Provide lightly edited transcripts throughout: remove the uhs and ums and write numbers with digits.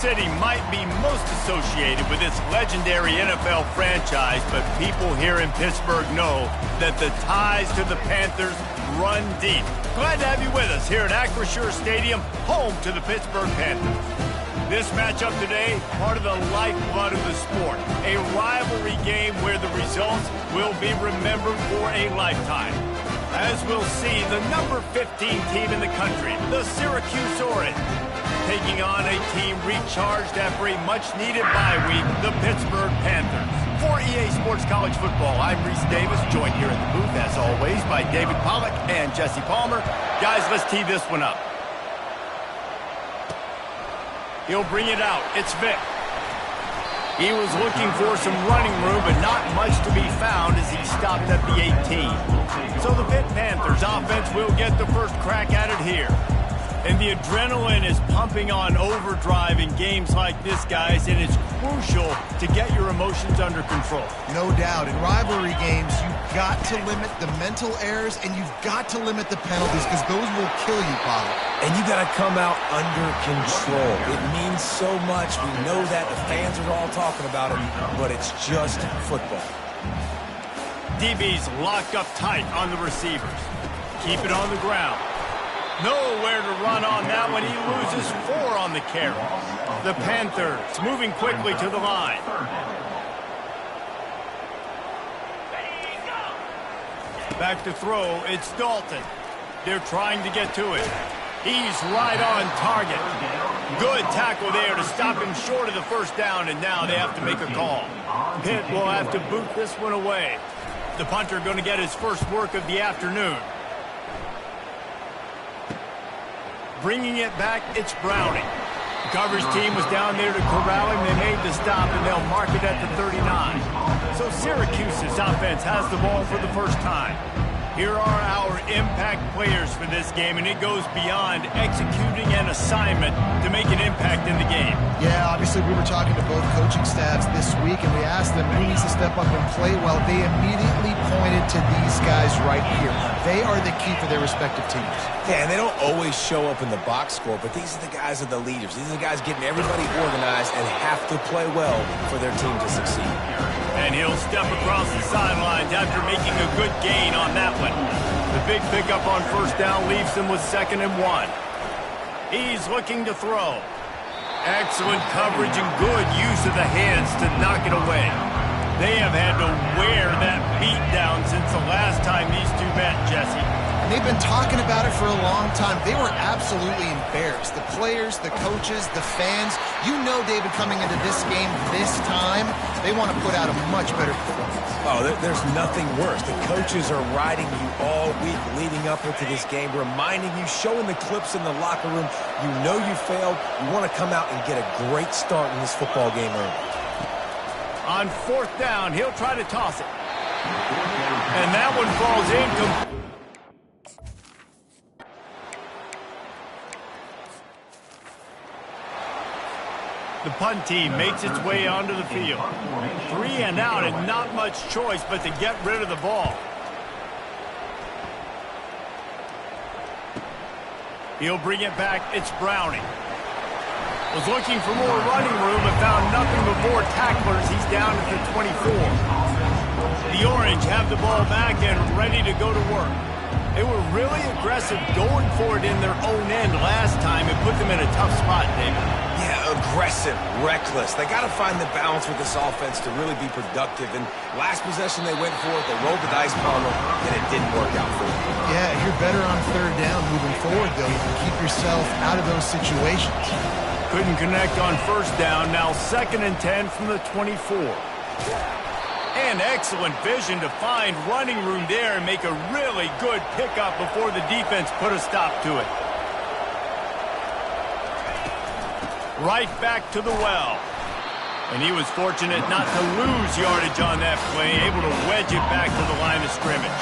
City might be most associated with its legendary NFL franchise, but people here in Pittsburgh know that the ties to the Panthers run deep. Glad to have you with us here at Acrisure Stadium, home to the Pittsburgh Panthers. This matchup today, part of the lifeblood of the sport, a rivalry game where the results will be remembered for a lifetime. As we'll see, the number 15 team in the country, the Syracuse Orange, taking on a team recharged after a much-needed bye week, the Pittsburgh Panthers. For EA Sports College Football, I'm Reese Davis, joined here in the booth, as always, by David Pollack and Jesse Palmer. Guys, let's tee this one up. He'll bring it out. It's Vick. He was looking for some running room, but not much to be found as he stopped at the 18. So the Pitt Panthers offense will get the first crack at it here. And the adrenaline is pumping on overdrive in games like this, guys, and it's crucial to get your emotions under control. No doubt. In rivalry games, you've got to limit the mental errors, and you've got to limit the penalties, because those will kill you, Pollard. And you got to come out under control. It means so much. We know that. The fans are all talking about it, but it's just football. DB's locked up tight on the receivers. Keep it on the ground. Nowhere to run on that one. He loses 4 on the carry. The Panthers moving quickly to the line. Back to throw. It's Dalton. They're trying to get to it. He's right on target. Good tackle there to stop him short of the first down, and now they have to make a call. Pitt will have to boot this one away. The punter going to get his first work of the afternoon. Bringing it back, it's Browning. The coverage team was down there to corral him. They made the stop, and they'll mark it at the 39. So Syracuse's offense has the ball for the first time. Here are our impact players for this game, and it goes beyond executing an assignment to make an impact in the game. Yeah, obviously we were talking to both coaching staffs this week, and we asked them who needs to step up and play well. They immediately pointed to these guys right here. They are the key for their respective teams. Yeah, and they don't always show up in the box score, but these are the guys that are the leaders. These are the guys getting everybody organized and have to play well for their team to succeed. And he'll step across the sidelines after making a good gain on that one. The big pickup on first down leaves him with 2nd and 1. He's looking to throw. Excellent coverage and good use of the hands to knock it away. They have had to wear that beat down since the last time these two met, Jesse. They've been talking about it for a long time. They were absolutely embarrassed. The players, the coaches, the fans. You know, David, coming into this game this time, they want to put out a much better performance. Oh, there's nothing worse. The coaches are riding you all week leading up into this game, reminding you, showing the clips in the locker room. You know you failed. You want to come out and get a great start in this football game early. On 4th down, he'll try to toss it. And that one falls incomplete. The punt team makes its way onto the field. 3 and out and not much choice but to get rid of the ball. He'll bring it back. It's Browning. Was looking for more running room but found nothing but more tacklers. He's down at the 24. The Orange have the ball back and ready to go to work. They were really aggressive going for it in their own end last time. It put them in a tough spot, David. Yeah, aggressive, reckless. They got to find the balance with this offense to really be productive. And last possession they went for it. They rolled the dice, Palmer, and it didn't work out for them. Yeah, you're better on 3rd down moving forward, though. You can keep yourself out of those situations. Couldn't connect on 1st down. Now 2nd and 10 from the 24. And excellent vision to find running room there and make a really good pickup before the defense put a stop to it. Right back to the well. And he was fortunate not to lose yardage on that play, able to wedge it back to the line of scrimmage.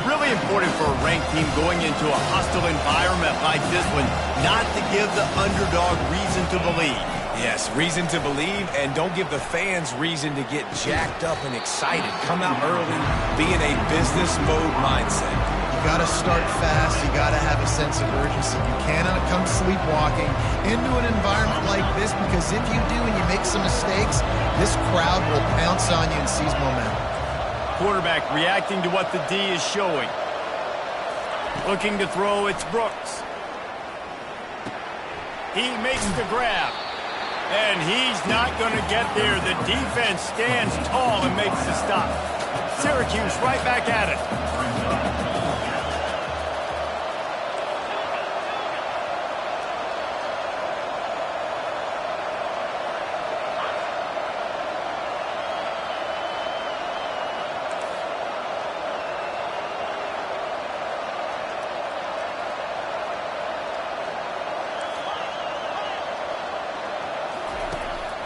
Really important for a ranked team going into a hostile environment like this one, not to give the underdog reason to believe. Yes, reason to believe, and don't give the fans reason to get jacked up and excited. Come out early, be in a business mode mindset. got to start fast. You got to have a sense of urgency. You cannot come sleepwalking into an environment like this, because if you do and you make some mistakes, this crowd will pounce on you and seize momentum. Quarterback reacting to what the D is showing. Looking to throw, it's Brooks. He makes the grab. And he's not going to get there. The defense stands tall and makes the stop. Syracuse right back at it.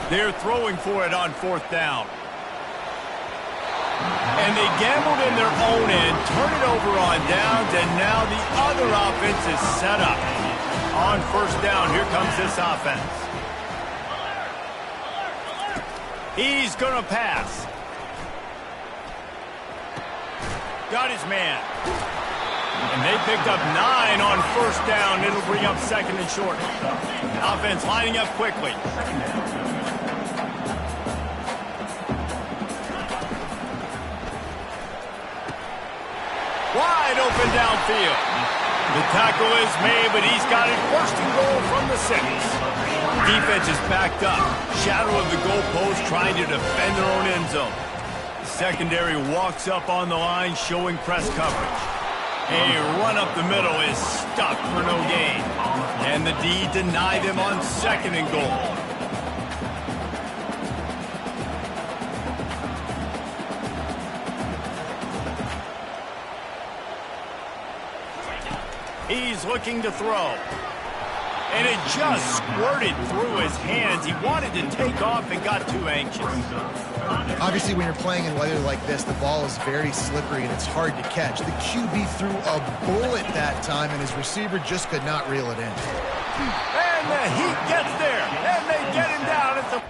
They're throwing for it on 4th down. And they gambled in their own end, turn it over on downs, and now the other offense is set up. On 1st down, here comes this offense. He's going to pass. Got his man. And they picked up 9 on 1st down. It'll bring up 2nd and short. Offense lining up quickly. Wide open downfield. The tackle is made, but he's got it 1st and goal from the 6. Defense is backed up. Shadow of the goalpost trying to defend their own end zone. The secondary walks up on the line showing press coverage. A run up the middle is stuck for no gain. And the D denied him on 2nd and goal. He's looking to throw. And it just squirted through his hands. He wanted to take off and got too anxious. Obviously, when you're playing in weather like this, the ball is very slippery and it's hard to catch. The QB threw a bullet that time, and his receiver just could not reel it in. And the heat gets there, and they get him down at the...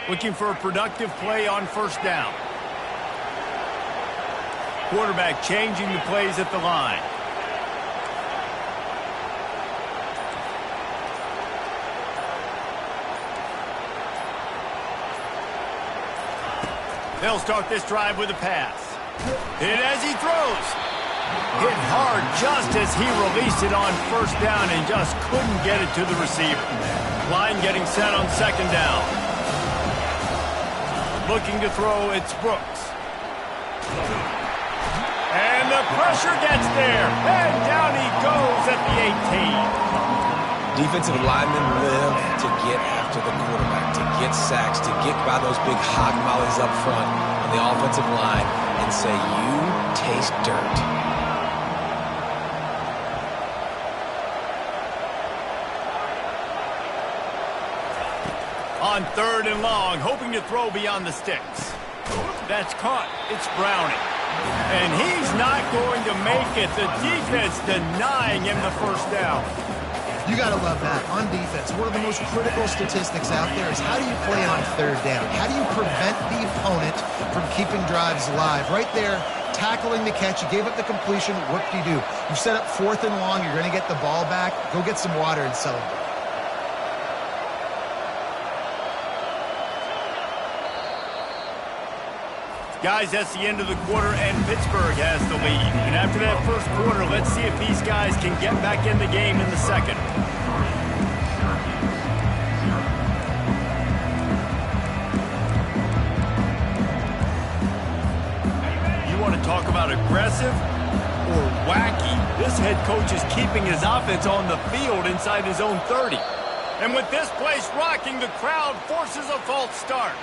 Looking for a productive play on 1st down. Quarterback changing the plays at the line. They'll start this drive with a pass. And as he throws, hit hard just as he released it on 1st down and just couldn't get it to the receiver. Line getting set on 2nd down. Looking to throw, it's Brooks. And the pressure gets there. And down he goes at the 18. Defensive linemen live to get after the quarterback, to get sacks, to get by those big hog mollies up front on the offensive line and say, you taste dirt. On 3rd and long, hoping to throw beyond the sticks. That's caught. It's Browning. And he's not going to make it. The defense denying him the 1st down. You got to love that. On defense, one of the most critical statistics out there is how do you play on 3rd down? How do you prevent the opponent from keeping drives alive? Right there, tackling the catch. You gave up the completion. What do? You set up 4th and long. You're going to get the ball back. Go get some water and celebrate. Guys, that's the end of the quarter, and Pittsburgh has the lead. And after that 1st quarter, let's see if these guys can get back in the game in the 2nd. You want to talk about aggressive or wacky? This head coach is keeping his offense on the field inside his own 30. And with this place rocking, the crowd forces a false start.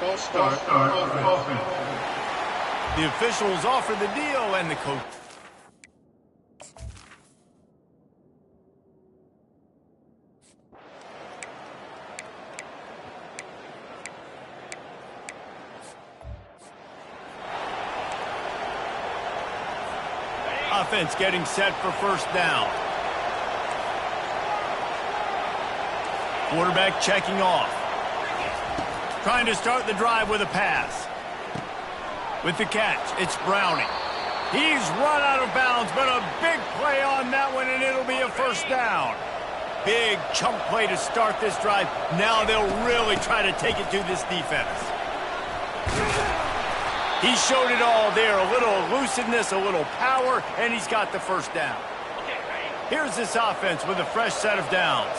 False start. Offense. The officials offer the deal, and the coach. Offense getting set for 1st down. Quarterback checking off. Trying to start the drive with a pass. With the catch, it's Browning. He's run out of bounds, but a big play on that one, and it'll be a first down. Big chunk play to start this drive. Now they'll really try to take it to this defense. He showed it all there. A little elusiveness, a little power, and he's got the first down. Here's this offense with a fresh set of downs.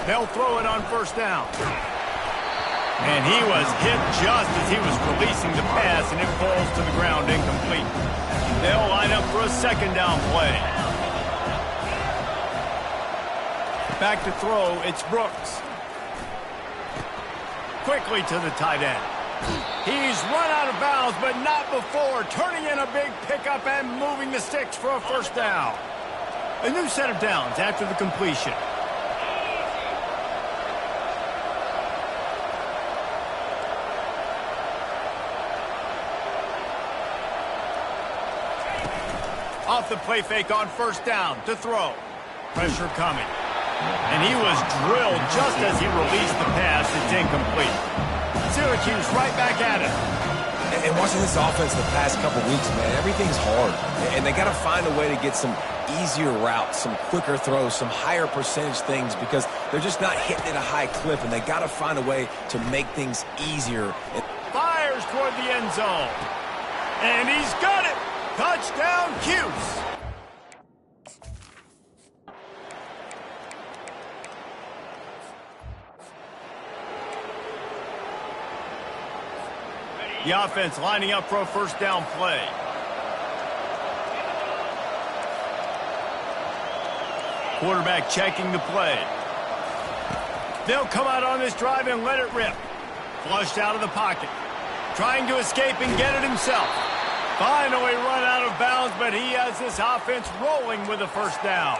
They'll throw it on first down. And he was hit just as he was releasing the pass, and it falls to the ground incomplete. They'll line up for a second down play. Back to throw, it's Brooks. Quickly to the tight end. He's run out of bounds, but not before, turning in a big pickup and moving the sticks for a first down. A new set of downs after the completion. Off the play fake on first down to throw. Pressure coming. And he was drilled just as he released the pass. It's incomplete. Syracuse right back at it. And watching this offense the past couple weeks, man, everything's hard. And they got to find a way to get some easier routes, some quicker throws, some higher percentage things because they're just not hitting at a high clip, and they got to find a way to make things easier. Fires toward the end zone. And he's got it. Touchdown, Cuse. The offense lining up for a first down play. Quarterback checking the play. They'll come out on this drive and let it rip. Flushed out of the pocket. Trying to escape and get it himself. Finally run out of bounds, but he has this offense rolling with a first down.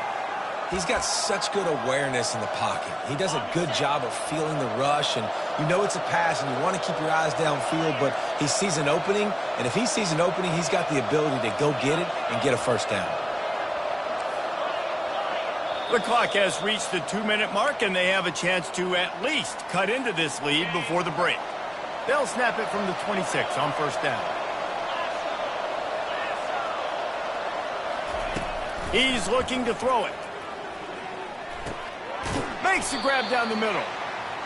He's got such good awareness in the pocket. He does a good job of feeling the rush, and you know it's a pass, and you want to keep your eyes downfield, but he sees an opening, and if he sees an opening, he's got the ability to go get it and get a first down. The clock has reached the 2-minute mark, and they have a chance to at least cut into this lead before the break. They'll snap it from the 26 on first down. He's looking to throw it. Makes the grab down the middle.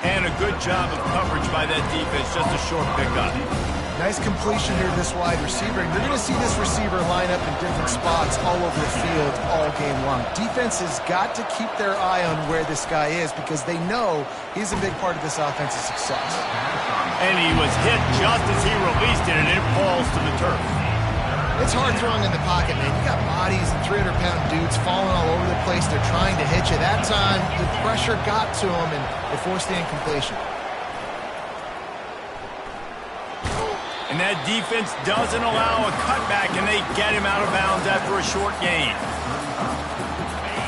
And a good job of coverage by that defense. Just a short pickup. Nice completion here to this wide receiver. And you're going to see this receiver line up in different spots all over the field all game long. Defense has got to keep their eye on where this guy is because they know he's a big part of this offense's success. And he was hit just as he released it, and it falls to the turf. It's hard throwing in the pocket, man. You got bodies and 300-pound dudes falling all over the place. They're trying to hit you. That time, the pressure got to them, and they forced the incompletion. And that defense doesn't allow a cutback, and they get him out of bounds after a short gain.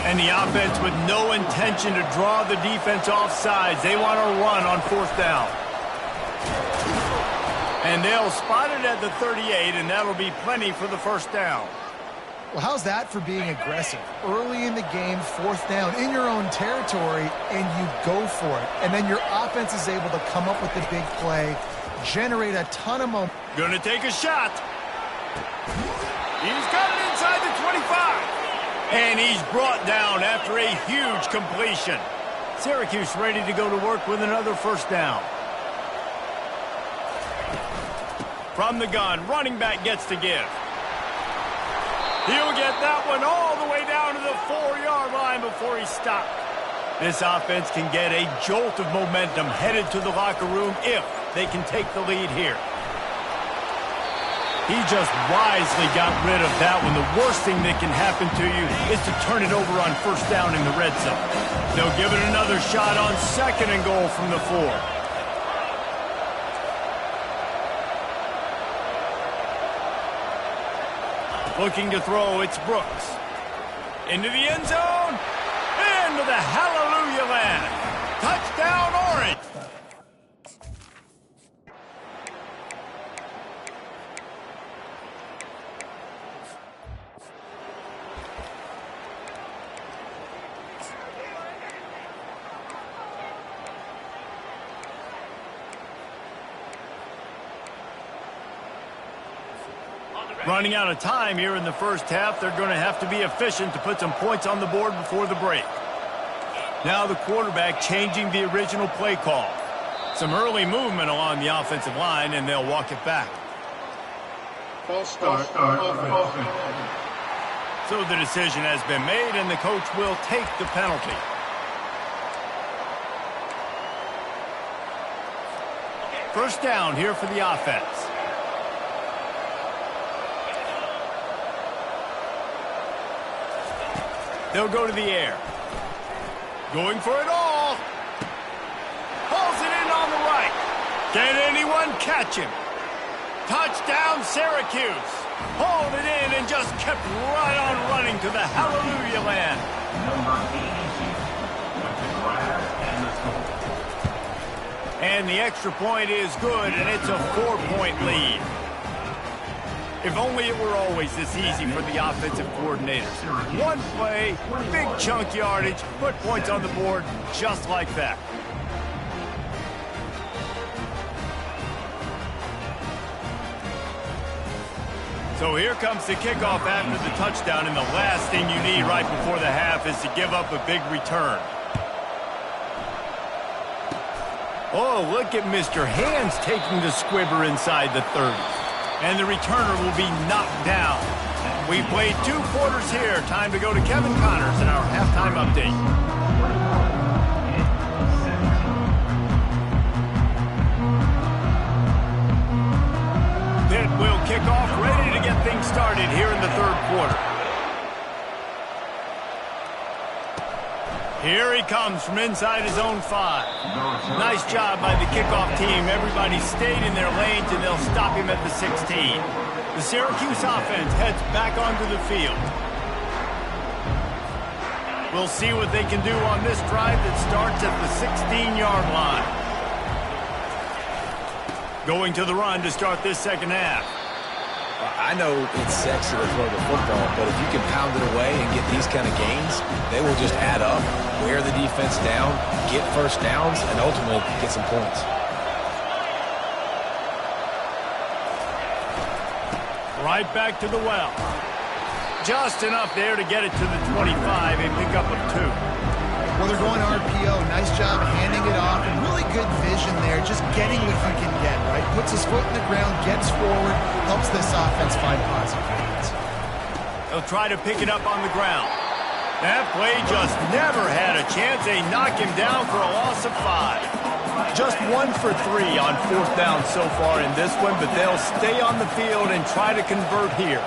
And the offense with no intention to draw the defense off sides. They want to run on fourth down. And they'll spot it at the 38, and that'll be plenty for the first down. Well, how's that for being aggressive? Early in the game, fourth down, in your own territory, and you go for it. And then your offense is able to come up with the big play, generate a ton of momentum. Gonna take a shot. He's got it inside the 25. And he's brought down after a huge completion. Syracuse ready to go to work with another first down. From the gun, running back gets to give. He'll get that one all the way down to the 4-yard line before he's stopped. This offense can get a jolt of momentum headed to the locker room if they can take the lead here. He just wisely got rid of that one. The worst thing that can happen to you is to turn it over on first down in the red zone. They'll give it another shot on second and goal from the 4. Looking to throw, it's Brooks. Into the end zone. Into the hallelujah land. Touchdown, Orange. Running out of time here in the first half, they're going to have to be efficient to put some points on the board before the break. Now the quarterback changing the original play call. Some early movement along the offensive line, and they'll walk it back. False start, offense. So the decision has been made, and the coach will take the penalty. First down here for the offense. They'll go to the air. Going for it all. Pulls it in on the right. Can anyone catch him? Touchdown, Syracuse. Hauled it in and just kept right on running to the hallelujah land. And the extra point is good, and it's a 4-point lead. If only it were always this easy for the offensive coordinators. One play, big chunk yardage, put points on the board just like that. So here comes the kickoff after the touchdown, and the last thing you need right before the half is to give up a big return. Oh, look at Mr. Hands taking the squibber inside the 30. And the returner will be knocked down. We played 2 quarters here. Time to go to Kevin Connors in our halftime update. Pitt will kick off, ready to get things started here in the 3rd quarter. Here he comes from inside his own 5. Nice job by the kickoff team. Everybody stayed in their lanes, and they'll stop him at the 16. The Syracuse offense heads back onto the field. We'll see what they can do on this drive that starts at the 16-yard line. Going to the run to start this second half. I know it's sexy to throw the football, but if you can pound it away and get these kind of gains, they will just add up, wear the defense down, get first downs, and ultimately get some points. Right back to the well. Just enough there to get it to the 25, a pickup of 2. Well, they're going RPO. Nice job handing it off, and really good vision there, just getting what he can get, right? Puts his foot in the ground, gets forward, helps this offense find positive points. They'll try to pick it up on the ground. That play just never had a chance. They knock him down for a loss of 5. Just 1 for 3 on 4th down so far in this one, but they'll stay on the field and try to convert here.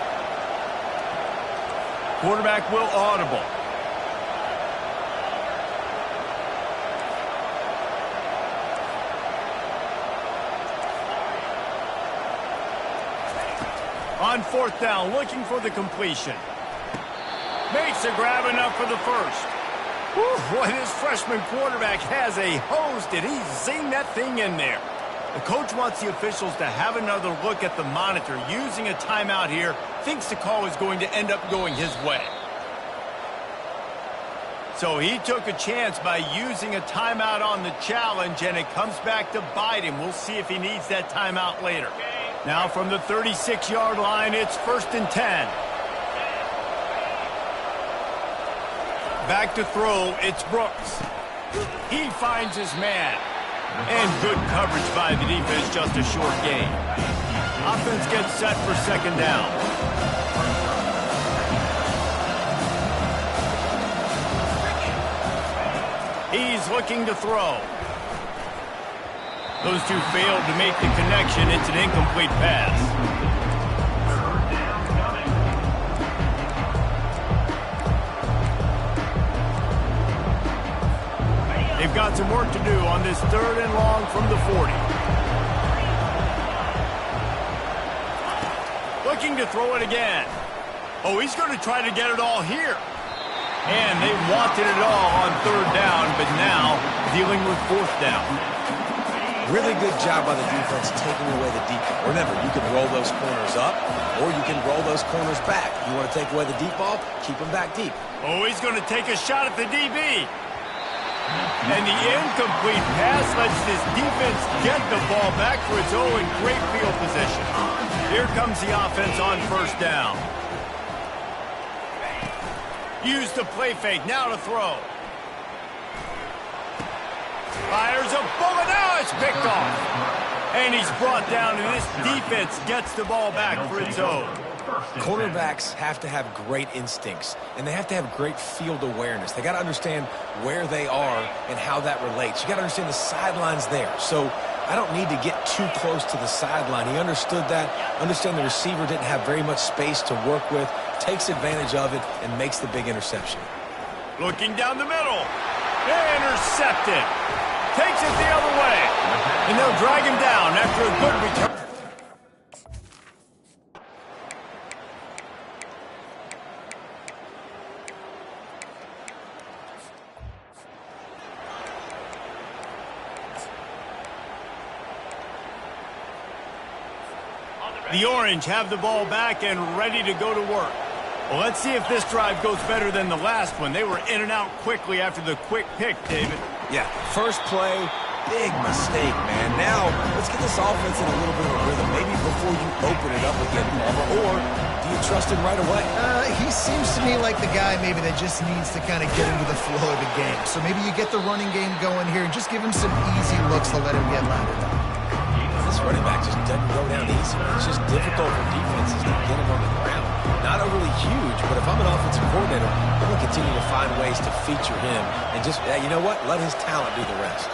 Quarterback will audible. On 4th down, looking for the completion. Makes a grab enough for the first. Whew, boy, this freshman quarterback has a hose. Did he zing that thing in there? The coach wants the officials to have another look at the monitor. Using a timeout here, thinks the call is going to end up going his way. So he took a chance by using a timeout on the challenge, and it comes back to bite him. We'll see if he needs that timeout later. Now from the 36-yard line, it's 1st and 10. Back to throw, it's Brooks. He finds his man. And good coverage by the defense, just a short gain. Offense gets set for 2nd down. He's looking to throw. Those two failed to make the connection. It's an incomplete pass. They've got some work to do on this 3rd and long from the 40. Looking to throw it again. Oh, he's going to try to get it all here. And they wanted it all on 3rd down, but now dealing with 4th down. Really good job by the defense taking away the deep ball. Remember, you can roll those corners up, or you can roll those corners back. You want to take away the deep ball, keep them back deep. Oh, he's going to take a shot at the DB. And the incomplete pass lets this defense get the ball back for its own great field position. Here comes the offense on first down. Use the play fake, now to throw. Fires a bullet, now it's picked off. And he's brought down, and this defense gets the ball back for its own. Quarterbacks have to have great instincts, and they have to have great field awareness. They got to understand where they are and how that relates. You got to understand the sidelines there. So I don't need to get too close to the sideline. He understood that. Understand the receiver didn't have very much space to work with, takes advantage of it, and makes the big interception. Looking down the middle. Intercepted. Takes it the other way. And they'll drag him down after a good return. The Orange have the ball back and ready to go to work. Well, let's see if this drive goes better than the last one. They were in and out quickly after the quick pick, David. Yeah, first play, big mistake, man. Now, let's get this offense in a little bit of a rhythm. Maybe before you open it up again, Palmer, or do you trust him right away? He seems to me like the guy maybe that just needs to kind of get into the flow of the game. So maybe you get the running game going here and just give him some easy looks to let him get landed on. This running back just doesn't go down easy. It's just difficult for defenses to get him on the ground. Not overly huge, but if I'm an offensive coordinator, I'm going to continue to find ways to feature him and just, you know what, let his talent do the rest.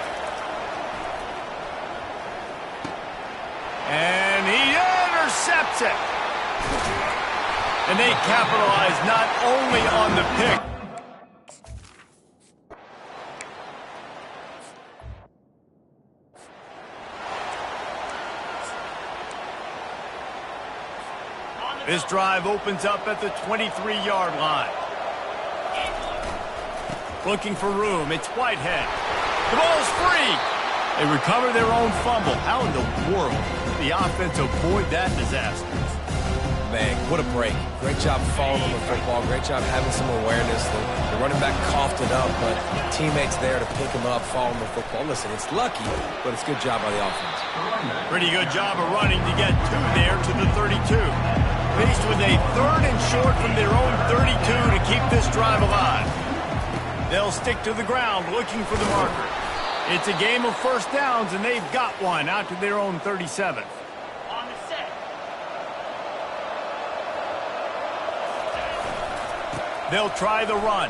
And he intercepts it. And they capitalize not only on the pick. This drive opens up at the 23-yard line. Looking for room, it's Whitehead. The ball's free. They recover their own fumble. How in the world did the offense avoid that disaster? Man, what a break. Great job following on the football. Great job having some awareness. The running back coughed it up, but teammates there to pick him up, following the football. Listen, it's lucky, but it's a good job by the offense. Pretty good job of running to get two there to the 32. Faced with a 3rd and short from their own 32 to keep this drive alive. They'll stick to the ground looking for the marker. It's a game of first downs, and they've got one out to their own 37. On the set. They'll try the run.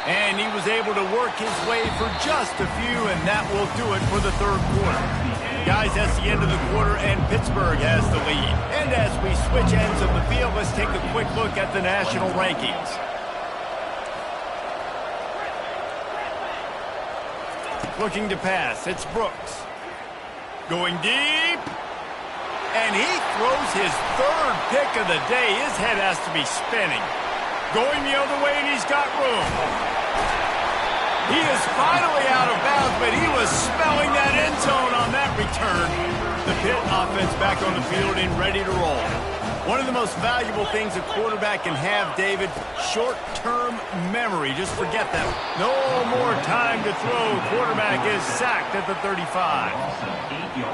And he was able to work his way for just a few, and that will do it for the 3rd quarter. Guys, that's the end of the quarter, and Pittsburgh has the lead. And as we switch ends of the field, let's take a quick look at the national rankings. Looking to pass, it's Brooks. Going deep. And he throws his 3rd pick of the day. His head has to be spinning. Going the other way, and he's got room. He is finally out of bounds, but he was smelling that end zone on that return. The Pitt offense back on the field and ready to roll. One of the most valuable things a quarterback can have, David, short-term memory. Just forget that. No more time to throw. Quarterback is sacked at the 35.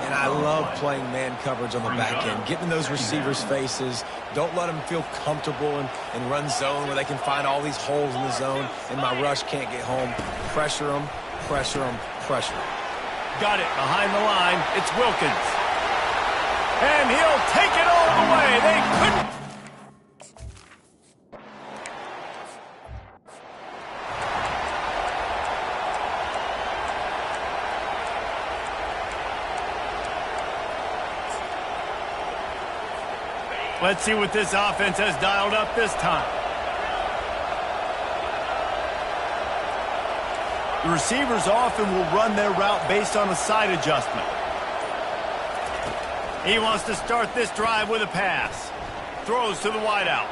And I love playing man coverage on the back end, getting in those receivers' faces. Don't let them feel comfortable and run zone where they can find all these holes in the zone and my rush can't get home. Pressure them, pressure them, pressure them. Got it behind the line. It's Wilkins. And he'll take it all the way. They couldn't. Let's see what this offense has dialed up this time. The receivers often will run their route based on a side adjustment. He wants to start this drive with a pass. Throws to the wideout.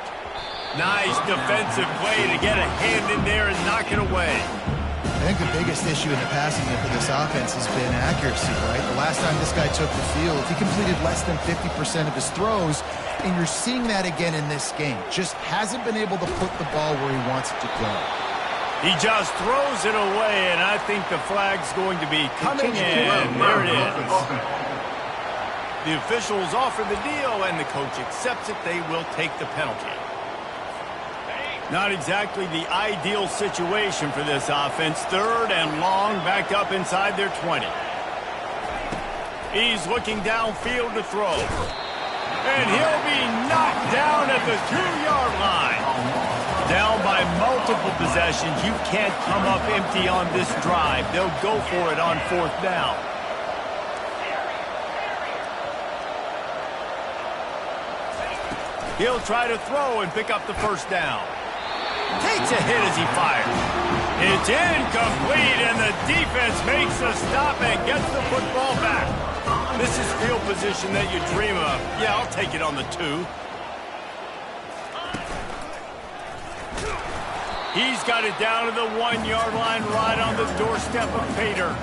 Nice defensive play to get a hand in there and knock it away. I think the biggest issue in the passing game for this offense has been accuracy, right? The last time this guy took the field, he completed less than 50% of his throws, and you're seeing that again in this game. Just hasn't been able to put the ball where he wants it to go. He just throws it away, and I think the flag's going to be coming in. There it is. The officials offer the deal, and the coach accepts it. They will take the penalty. Not exactly the ideal situation for this offense. 3rd and long, back up inside their 20. He's looking downfield to throw. And he'll be knocked down at the 2-yard line. Down by multiple possessions. You can't come up empty on this drive. They'll go for it on 4th down. He'll try to throw and pick up the 1st down. Takes a hit as he fires. It's incomplete, and the defense makes a stop and gets the football back. This is field position that you dream of. Yeah, I'll take it on the 2. He's got it down to the 1-yard line, right on the doorstep of Pater.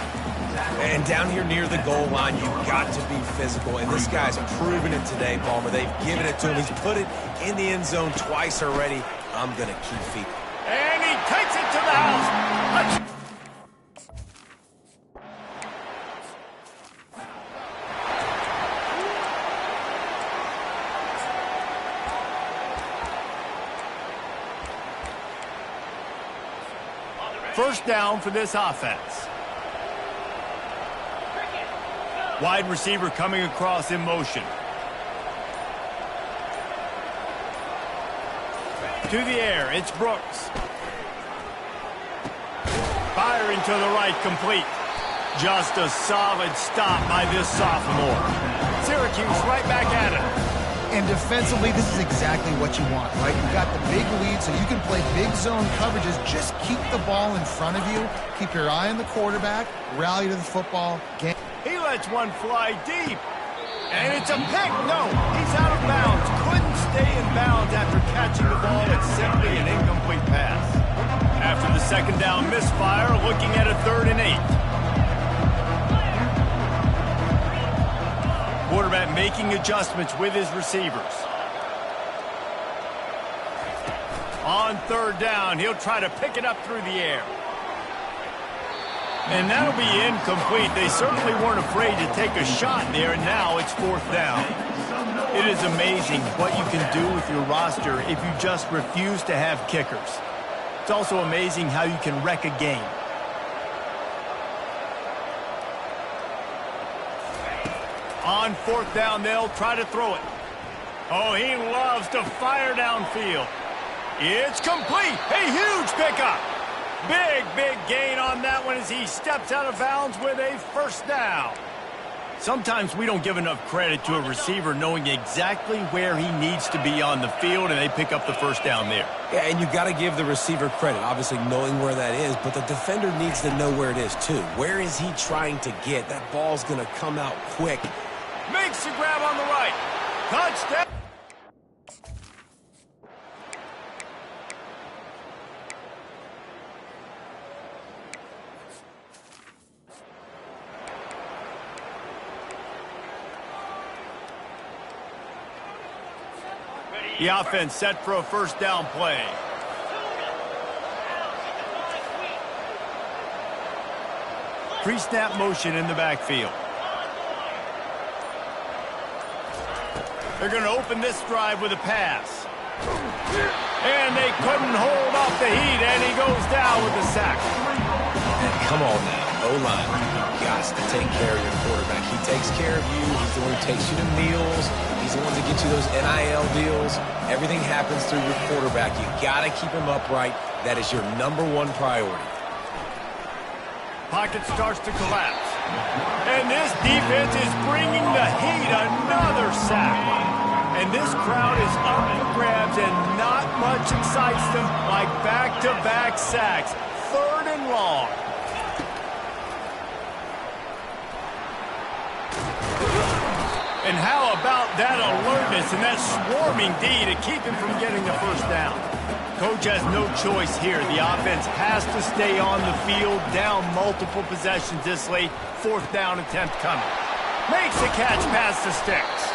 And down here near the goal line, you've got to be physical. And this guy's proven it today, Palmer. They've given it to him. He's put it in the end zone twice already. I'm going to keep feet. And he takes it to the house. First down for this offense. Wide receiver coming across in motion. To the air, it's Brooks. Firing to the right, complete. Just a solid stop by this sophomore. Syracuse right back at it. And defensively, this is exactly what you want, right? You've got the big lead, so you can play big zone coverages. Just keep the ball in front of you. Keep your eye on the quarterback. Rally to the football. He lets one fly deep. And it's a pick. No, he's out of bounds. Couldn't stay in bounds after catching the ball. It's simply an incomplete pass. After the 2nd down misfire, looking at a 3rd and 8. Quarterback making adjustments with his receivers. On 3rd down, he'll try to pick it up through the air. And that'll be incomplete. They certainly weren't afraid to take a shot there, and now it's 4th down. It is amazing what you can do with your roster if you just refuse to have kickers. It's also amazing how you can wreck a game. On 4th down, they'll try to throw it. Oh, he loves to fire downfield. It's complete. A huge pickup. Big gain on that one as he steps out of bounds with a 1st down. Sometimes we don't give enough credit to a receiver knowing exactly where he needs to be on the field, and they pick up the 1st down there. Yeah, and you got to give the receiver credit, obviously knowing where that is, but the defender needs to know where it is too. Where is he trying to get? That ball's going to come out quick. Makes the grab on the right. Touchdown. The offense set for a 1st down play. Pre-snap motion in the backfield. They're going to open this drive with a pass. And they couldn't hold off the heat, and he goes down with a sack. And come on now, O-line, you've got to take care of your quarterback. He takes care of you. He's the one who takes you to meals. He's the one to get you those NIL deals. Everything happens through your quarterback. You got to keep him upright. That is your #1 priority. Pocket starts to collapse. And this defense is bringing the heat. Another sack. And this crowd is up for grabs, and not much excites them like back-to-back sacks. 3rd and long. And how about that alertness and that swarming D to keep him from getting the 1st down? Coach has no choice here. The offense has to stay on the field, down multiple possessions this late. 4th down attempt coming. Makes the catch past the sticks.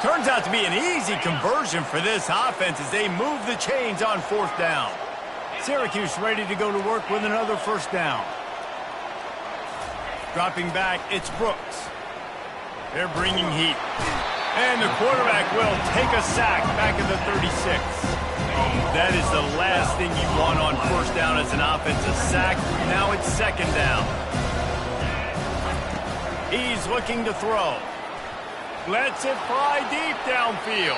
Turns out to be an easy conversion for this offense as they move the chains on 4th down. Syracuse ready to go to work with another first down. Dropping back, it's Brooks. They're bringing heat. And the quarterback will take a sack back at the 36. That is the last thing you want on first down as an offensive sack. Now it's second down. He's looking to throw. Lets it fly deep downfield.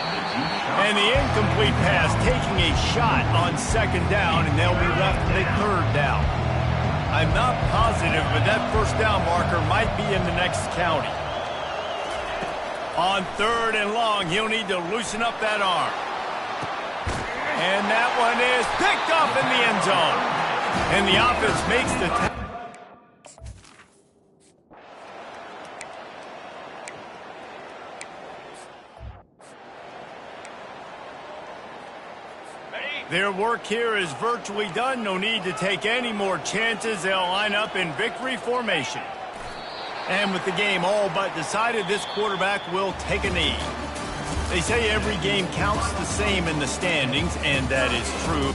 And the incomplete pass taking a shot on second down, and they'll be left with a third down. I'm not positive, but that first down marker might be in the next county. On third and long, he'll need to loosen up that arm. And that one is picked up in the end zone. And the offense makes the tackle. Their work here is virtually done. No need to take any more chances. They'll line up in victory formation. And with the game all but decided, this quarterback will take a knee. They say every game counts the same in the standings, and that is true.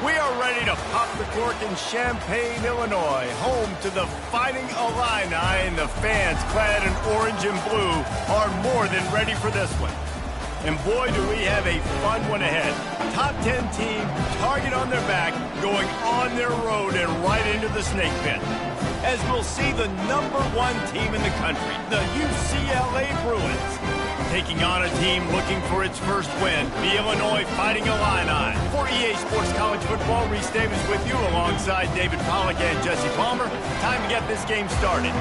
We are ready to pop the cork in Champaign, Illinois, home to the Fighting Illini, and the fans clad in orange and blue are more than ready for this one. And boy, do we have a fun one ahead. Top 10 team, target on their back, going on their road and right into the snake pit. As we'll see the #1 team in the country, the UCLA Bruins, taking on a team looking for its first win, the Illinois Fighting Illini. For EA Sports College Football, Reese Davis with you alongside David Pollack and Jesse Palmer. Time to get this game started.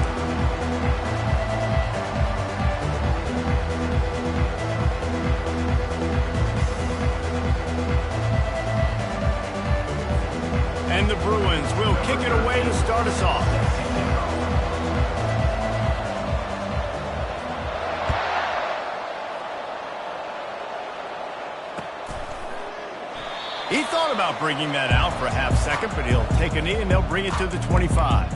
And the Bruins will kick it away to start us off. He thought about bringing that out for a half second, but he'll take a knee and they'll bring it to the 25.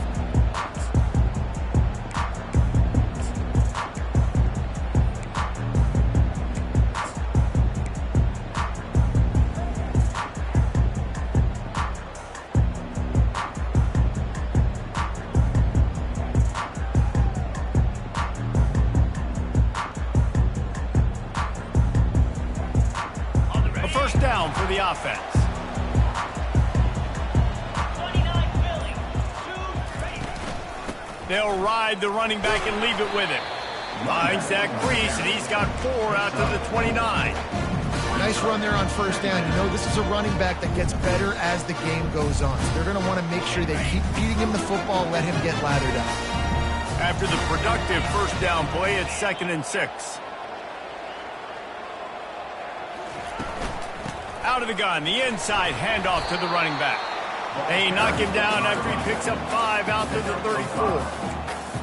First down for the offense. They'll ride the running back and leave it with him. Finds that crease, and he's got 4 out to the 29. Nice run there on first down. You know, this is a running back that gets better as the game goes on. So they're going to want to make sure they keep feeding him the football, let him get lathered up. After the productive first down play, it's 2nd and 6. Out of the gun, the inside handoff to the running back. They knock him down after he picks up 5 out to the 34.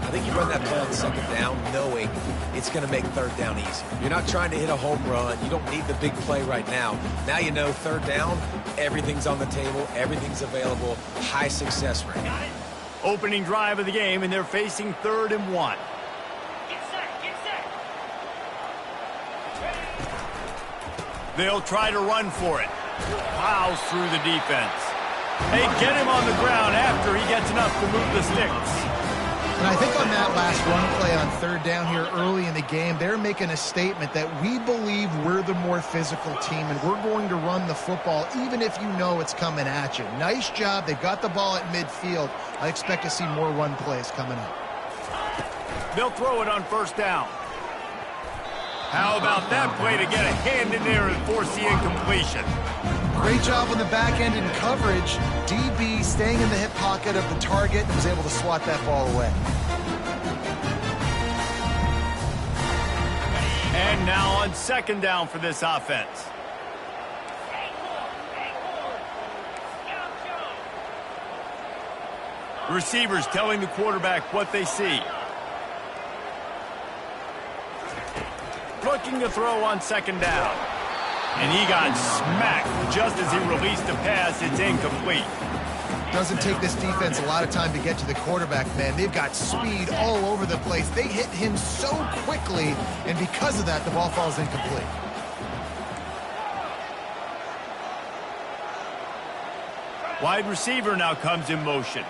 I think you run that play on 2nd down knowing it's going to make 3rd down easy. You're not trying to hit a home run. You don't need the big play right now. Now you know 3rd down, everything's on the table, everything's available, high success rate. Opening drive of the game, and they're facing 3rd and 1. They'll try to run for it. Plows through the defense. They get him on the ground after he gets enough to move the sticks. And I think on that last run play on 3rd down here early in the game, they're making a statement that we believe we're the more physical team and we're going to run the football even if you know it's coming at you. Nice job. They got the ball at midfield. I expect to see more run plays coming up. They'll throw it on 1st down. How about that play to get a hand in there and force the incompletion? Great job on the back end in coverage. DB staying in the hip pocket of the target and was able to swat that ball away. And now on 2nd down for this offense. Receivers telling the quarterback what they see. Looking to throw on 2nd down. And he got smacked just as he released the pass. It's incomplete. Doesn't take this defense a lot of time to get to the quarterback, man. They've got speed all over the place. They hit him so quickly, and because of that, the ball falls incomplete. Wide receiver now comes in motion.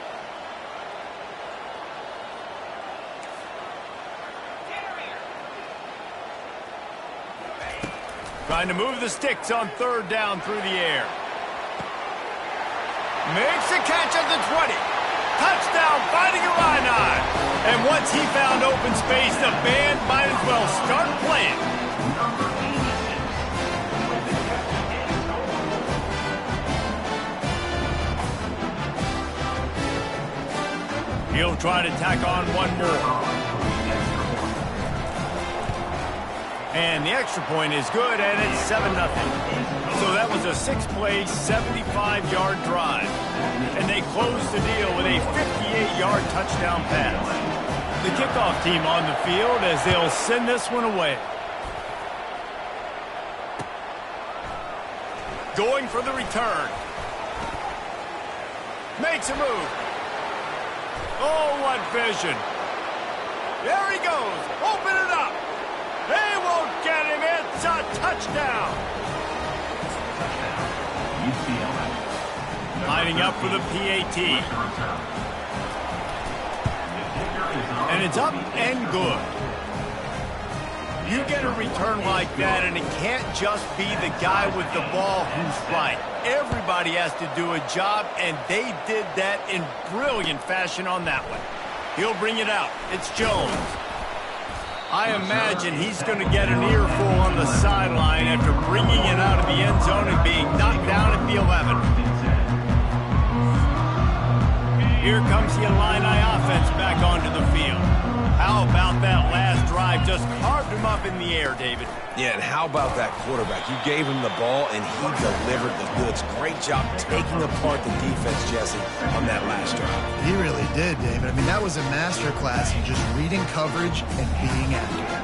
Trying to move the sticks on 3rd down through the air. Makes a catch at the 20. Touchdown, Fighting Illini. And once he found open space, the band might as well start playing. He'll try to tack on one more. And the extra point is good, and it's 7-0. So that was a 6-play, 75-yard drive. And they closed the deal with a 58-yard touchdown pass. The kickoff team on the field as they'll send this one away. Going for the return. Makes a move. Oh, what vision. There he goes. Open it up. They won't get him. It's a touchdown. Lining up for the PAT. And it's up and good. You get a return like that, and it can't just be the guy with the ball who's right. Everybody has to do a job, and they did that in brilliant fashion on that one. He'll bring it out. It's Jones. I imagine he's going to get an earful on the sideline after bringing it out of the end zone and being knocked down at the 11. Here comes the Illini offense back onto the field. How about that last drive? Just carved him up in the air, David. Yeah, and how about that quarterback? You gave him the ball, and he delivered the goods. Great job taking apart the defense, Jesse, on that last drive. He really did, David. I mean, that was a masterclass in just reading coverage and being accurate.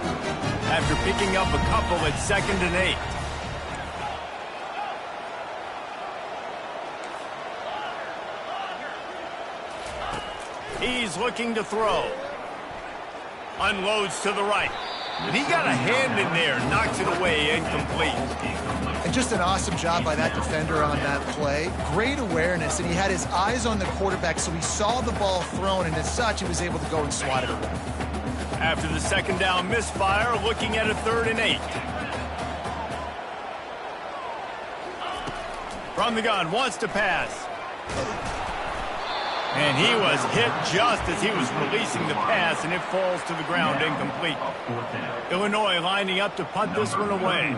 After picking up a couple at 2nd and 8. He's looking to throw. Unloads to the right. And he got a hand in there, knocks it away, incomplete. And just an awesome job by that defender on that play. Great awareness, and he had his eyes on the quarterback, so he saw the ball thrown, and as such, he was able to go and swat it away. After the 2nd down misfire, looking at a 3rd and 8. From the gun, wants to pass. And he was hit just as he was releasing the pass, and it falls to the ground incomplete. Illinois lining up to punt this one away.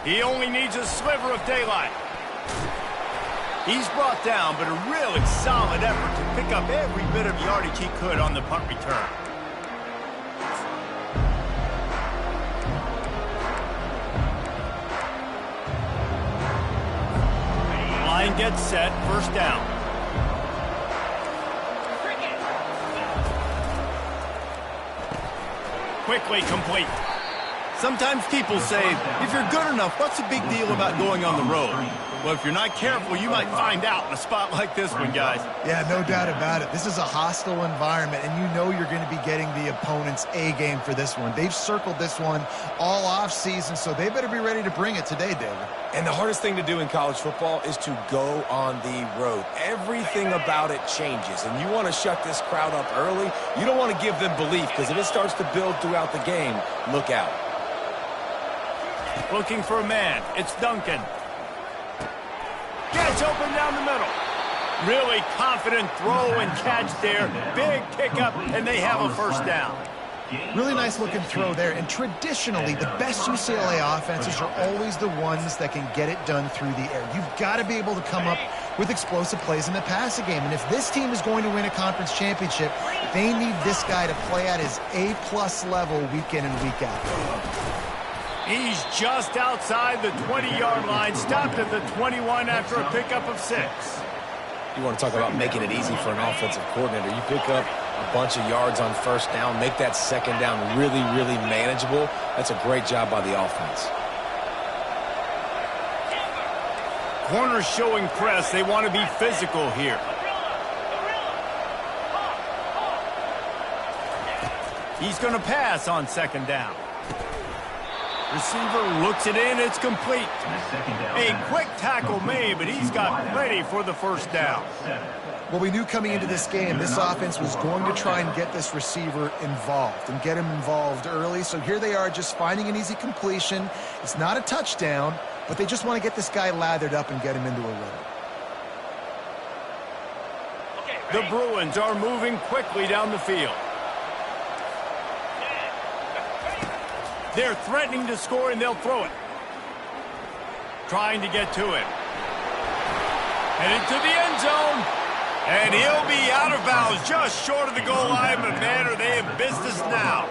He only needs a sliver of daylight. He's brought down, but a really solid effort to pick up every bit of yardage he could on the punt return. Line gets set, 1st down. Quickly complete. Sometimes people say, if you're good enough, what's the big deal about going on the road? Well, if you're not careful, you might find out in a spot like this one, guys. Yeah, no doubt about it. This is a hostile environment, and you know you're going to be getting the opponent's A game for this one. They've circled this one all off season, so they better be ready to bring it today, David. And the hardest thing to do in college football is to go on the road. Everything about it changes, and you want to shut this crowd up early. You don't want to give them belief, because if it starts to build throughout the game, look out. Looking for a man. It's Duncan. Gets open down the middle. Really confident throw and catch there. Big pickup, and they have a 1st down. Really nice looking throw there. And traditionally, the best UCLA offenses are always the ones that can get it done through the air. You've got to be able to come up with explosive plays in the passing game. And if this team is going to win a conference championship, they need this guy to play at his A+ level week in and week out. He's just outside the 20-yard line, stopped at the 21 after a pickup of 6. You want to talk about making it easy for an offensive coordinator. You pick up a bunch of yards on 1st down, make that 2nd down really, really manageable. That's a great job by the offense. Corners showing press. They want to be physical here. He's going to pass on 2nd down. Receiver looks it in. It's complete. A quick tackle made, but he's got plenty for the 1st down. Well, we knew coming into this game, this offense was going to try and get this receiver involved and get him involved early. So here they are just finding an easy completion. It's not a touchdown, but they just want to get this guy lathered up and get him into a rhythm. The Bruins are moving quickly down the field. They're threatening to score, and they'll throw it. Trying to get to it. Headed to the end zone. And he'll be out of bounds just short of the goal line, but man, are they in business now.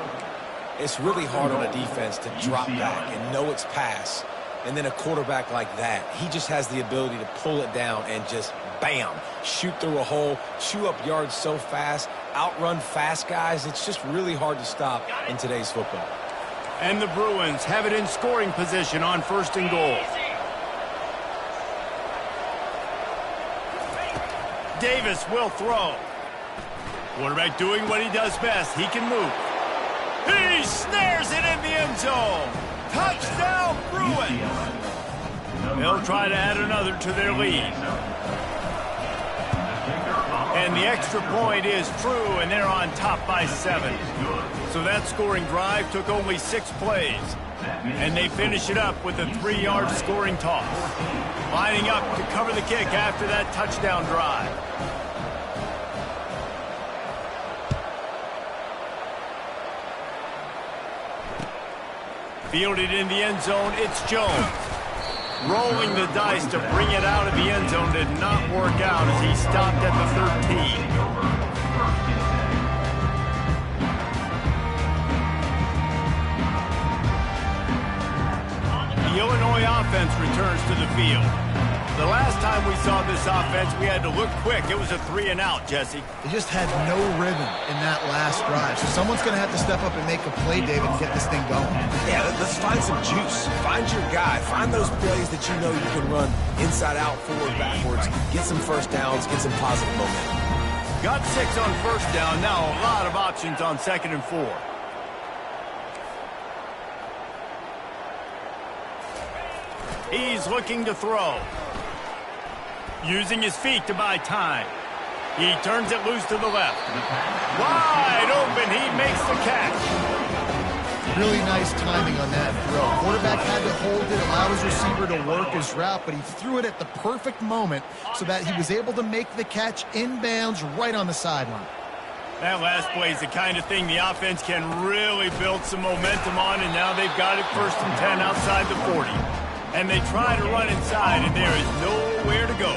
It's really hard on a defense to drop back and know it's pass. And then a quarterback like that, he just has the ability to pull it down and just, bam, shoot through a hole, chew up yards so fast, outrun fast guys. It's just really hard to stop in today's football. And the Bruins have it in scoring position on 1st and goal. Davis will throw. Quarterback doing what he does best. He can move. He snares it in the end zone. Touchdown, Bruins. They'll try to add another to their lead. And the extra point is true, and they're on top by 7. So that scoring drive took only 6 plays. And they finish it up with a 3-yard scoring toss. Lining up to cover the kick after that touchdown drive. Fielded in the end zone, it's Jones. Rolling the dice to bring it out of the end zone did not work out as he stopped at the 13. The Illinois offense returns to the field. The last time we saw this offense, we had to look quick. It was a 3-and-out, Jesse. They just had no rhythm in that last drive. So someone's going to have to step up and make a play, David, and get this thing going. Yeah, let's find some juice. Find your guy. Find those plays that you know you can run inside out, forward, backwards. Get some first downs. Get some positive momentum. Got 6 on first down. Now a lot of options on 2nd and 4. He's looking to throw. Using his feet to buy time. He turns it loose to the left. Wide open, he makes the catch. Really nice timing on that throw. Quarterback had to hold it, allow his receiver to work his route, but he threw it at the perfect moment so that he was able to make the catch inbounds right on the sideline. That last play is the kind of thing the offense can really build some momentum on, and now they've got it 1st and 10 outside the 40. And they try to run inside, and there is nowhere to go.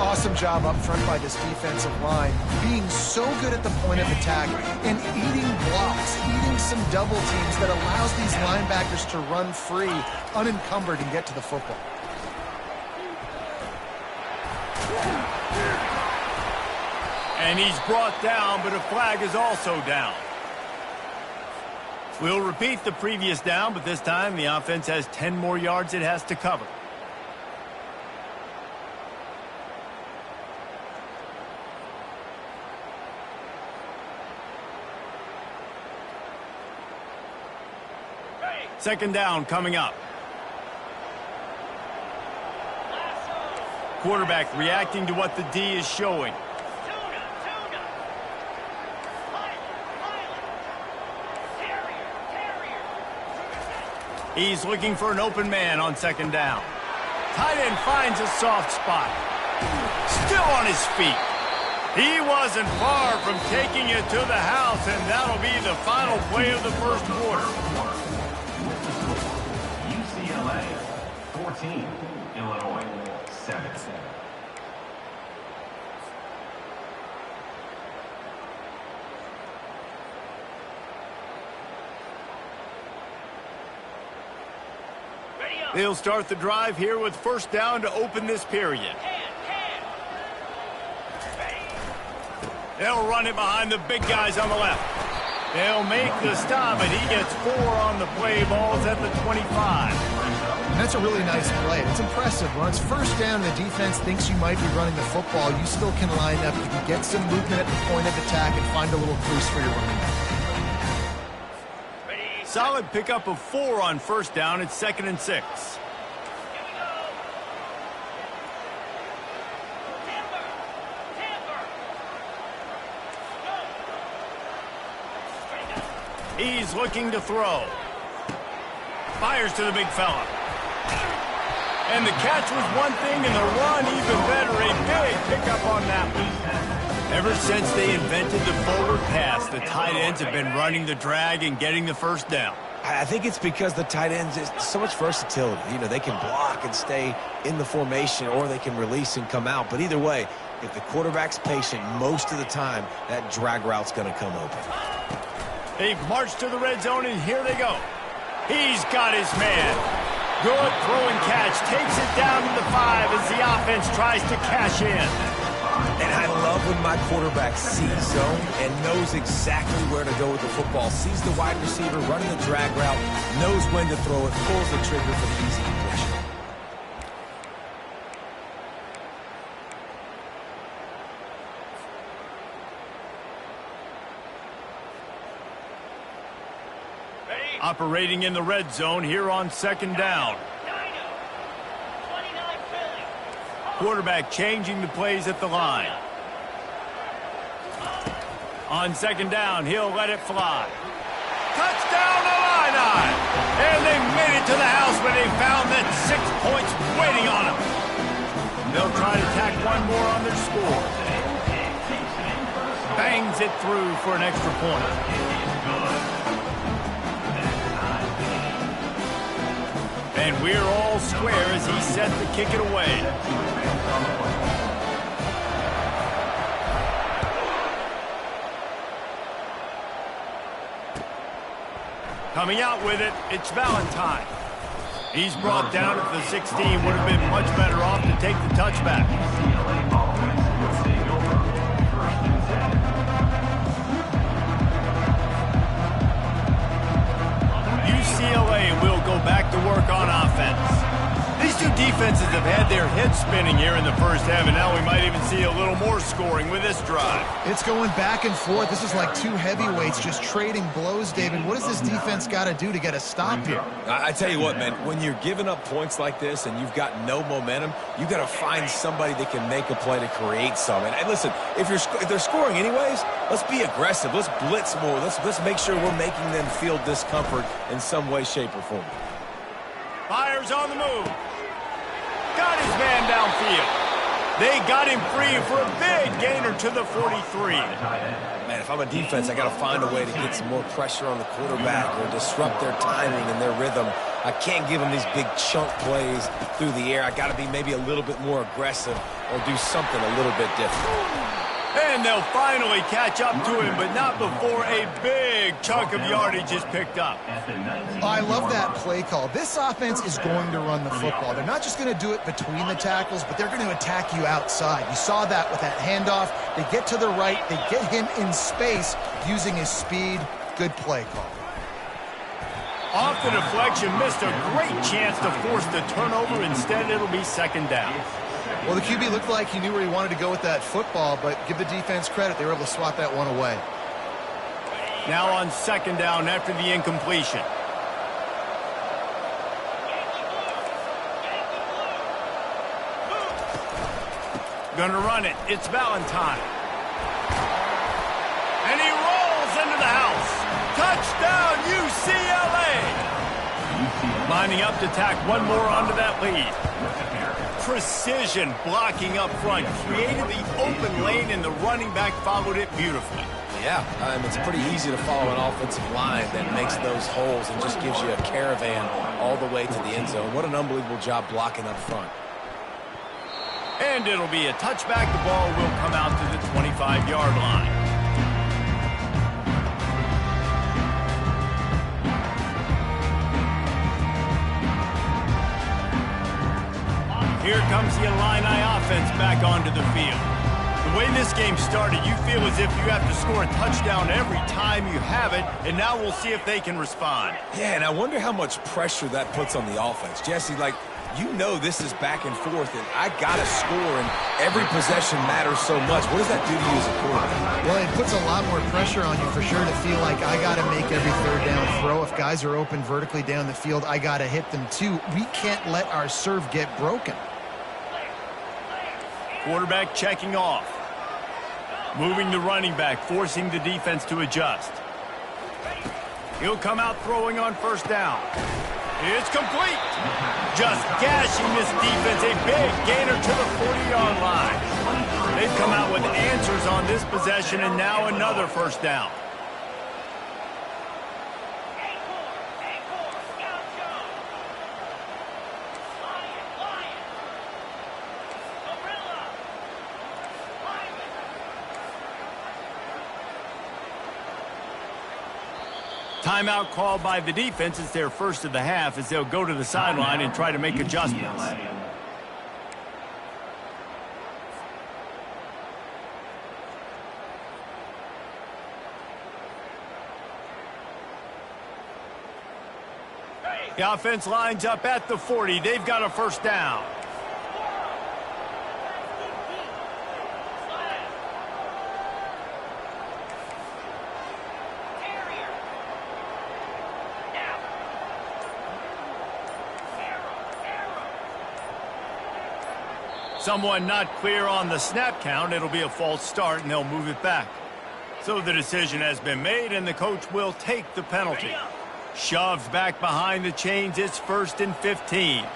Awesome job up front by this defensive line, being so good at the point of attack and eating blocks, eating some double teams that allows these linebackers to run free, unencumbered, and get to the football. And he's brought down, but a flag is also down. We'll repeat the previous down, but this time the offense has 10 more yards it has to cover. Second down coming up. Quarterback reacting to what the D is showing. He's looking for an open man on 2nd down. Tight end finds a soft spot. Still on his feet. He wasn't far from taking it to the house, and that'll be the final play of the first quarter. UCLA 14, Illinois 7. They'll start the drive here with 1st down to open this period. They'll run it behind the big guys on the left. They'll make the stop, and he gets 4 on the play. Balls at the 25. That's a really nice play. It's impressive. When it's 1st down, the defense thinks you might be running the football. You still can line up. You can get some movement at the point of attack and find a little crease for your running back. Solid pickup of 4 on 1st down. It's 2nd and 6. He's looking to throw. Fires to the big fella. And the catch was one thing, and the run even better. A big pickup on that one. Ever since they invented the forward pass, the tight ends have been running the drag and getting the 1st down. I think it's because the tight ends is so much versatility. You know, they can block and stay in the formation, or they can release and come out. But either way, if the quarterback's patient most of the time, that drag route's going to come open. They've marched to the red zone, and here they go. He's got his man. Good throw and catch. Takes it down to the 5 as the offense tries to cash in. And I love when my quarterback sees zone and knows exactly where to go with the football. Sees the wide receiver running the drag route, knows when to throw it, pulls the trigger for the easy completion. Operating in the red zone here on second down. Quarterback changing the plays at the line. On second down, he'll let it fly. Touchdown, Illini! And they made it to the house, but they found that 6 points waiting on them. They'll try to tack one more on their score. Bangs it through for an extra point. And we're all square as he's set to kick it away. Coming out with it, it's Valentine. He's brought down at the 16. Would have been much better off to take the touchback. UCLA will go back to work on offense. These two defenses have had their heads spinning here in the first half, and now we might even see a little more scoring with this drive. It's going back and forth. This is like two heavyweights just trading blows, David. What does this defense got to do to get a stop here? I tell you what, man, when you're giving up points like this and you've got no momentum, you got to find somebody that can make a play to create some. And listen, if they're scoring anyways, let's be aggressive. Let's blitz more. Let's make sure we're making them feel discomfort in some way, shape, or form. Fires on the move. Got his man downfield. They got him free for a big gainer to the 43. Man, if I'm a defense, I got to find a way to get some more pressure on the quarterback or disrupt their timing and their rhythm. I can't give them these big chunk plays through the air. I got to be maybe a little bit more aggressive or do something a little bit different. And they'll finally catch up to him, but not before a big chunk of yardage is picked up. I love that play call. This offense is going to run the football. They're not just going to do it between the tackles, but they're going to attack you outside. You saw that with that handoff. They get to the right. They get him in space using his speed. Good play call. Off the deflection, missed a great chance to force the turnover. Instead, it'll be second down. Well, the QB looked like he knew where he wanted to go with that football, but give the defense credit. They were able to swat that one away. Now on second down after the incompletion. Gonna run it. It's Valentine. And he rolls into the house. Touchdown, UCLA! Lining up to tack one more onto that lead. Precision blocking up front, created the open lane, and the running back followed it beautifully. Yeah, it's pretty easy to follow an offensive line that makes those holes and just gives you a caravan all the way to the end zone. What an unbelievable job blocking up front. And it'll be a touchback. The ball will come out to the 25-yard line. Here comes the Illini offense back onto the field. The way this game started, you feel as if you have to score a touchdown every time you have it, and now we'll see if they can respond. Yeah, and I wonder how much pressure that puts on the offense. Jesse, you know this is back and forth, and I got to score, and every possession matters so much. What does that do to you as a quarterback? Well, it puts a lot more pressure on you for sure to feel like I got to make every third down throw. If guys are open vertically down the field, I got to hit them too. We can't let our serve get broken. Quarterback checking off. Moving the running back, forcing the defense to adjust. He'll come out throwing on first down. It's complete. Just gashing this defense. A big gainer to the 40-yard line. They've come out with answers on this possession, and now another first down. Timeout called by the defense. It's their first of the half as they'll go to the sideline and try to make adjustments. The offense lines up at the 40. They've got a first down. someone not clear on the snap count, it'll be a false start, and they'll move it back. So the decision has been made, and the coach will take the penalty. Shoved back behind the chains, it's 1st and 15.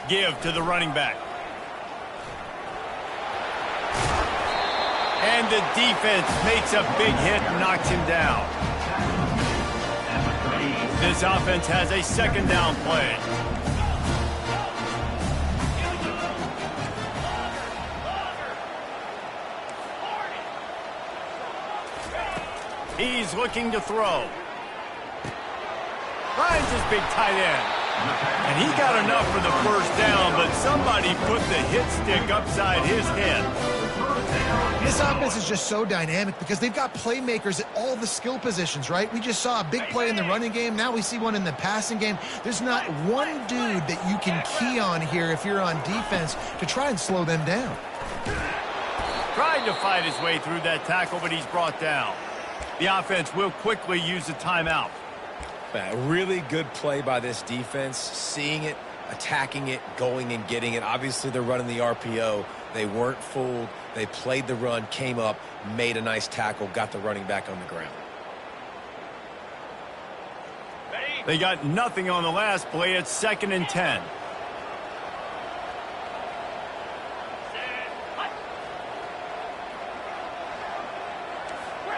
Give to the running back. And the defense makes a big hit and knocks him down. This offense has a 2nd down play. He's looking to throw. Finds his big tight end. And he got enough for the 1st down, but somebody put the hit stick upside his head. This offense is just so dynamic because they've got playmakers at all the skill positions, right? We just saw a big play in the running game. Now we see one in the passing game. There's not one dude that you can key on here if you're on defense to try and slow them down. Tried to fight his way through that tackle, but he's brought down. The offense will quickly use a timeout. A really good play by this defense, seeing it, attacking it, going and getting it. Obviously, they're running the RPO. They weren't fooled. They played the run, came up, made a nice tackle, got the running back on the ground. They got nothing on the last play. It's 2nd and 10.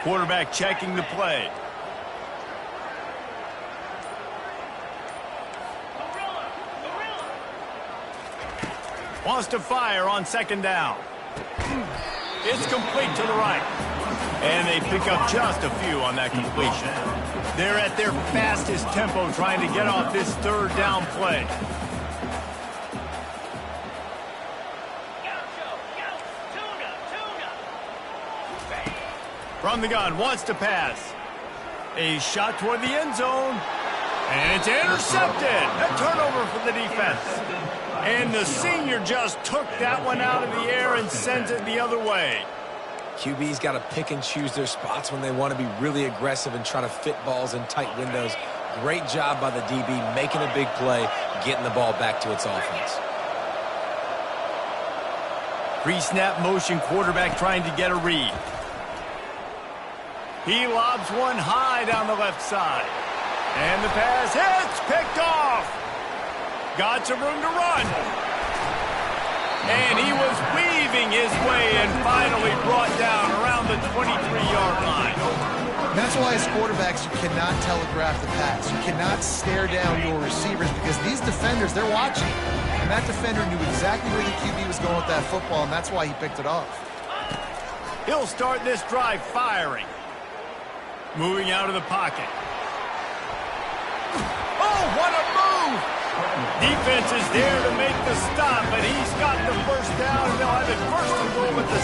Quarterback checking the play. Wants to fire on 2nd down. It's complete to the right. And they pick up just a few on that completion. They're at their fastest tempo trying to get off this 3rd down play. From the gun, wants to pass. A shot toward the end zone. And it's intercepted. A turnover for the defense. And the senior just took that one out of the air and sent it the other way. QB's got to pick and choose their spots when they want to be really aggressive and try to fit balls in tight windows. Great job by the DB making a big play, getting the ball back to its offense. Pre-snap motion, quarterback trying to get a read. He lobs one high down the left side. And the pass hits, picked off. Got some room to run. And he was weaving his way and finally brought down around the 23-yard line. That's why as quarterbacks you cannot telegraph the pass. You cannot stare down your receivers because these defenders, they're watching. And that defender knew exactly where the QB was going with that football, and that's why he picked it off. He'll start this drive firing. Moving out of the pocket. Oh, what a move! Defense is there to make the stop, but he's got the 1st down, and they'll have it 1st and goal at the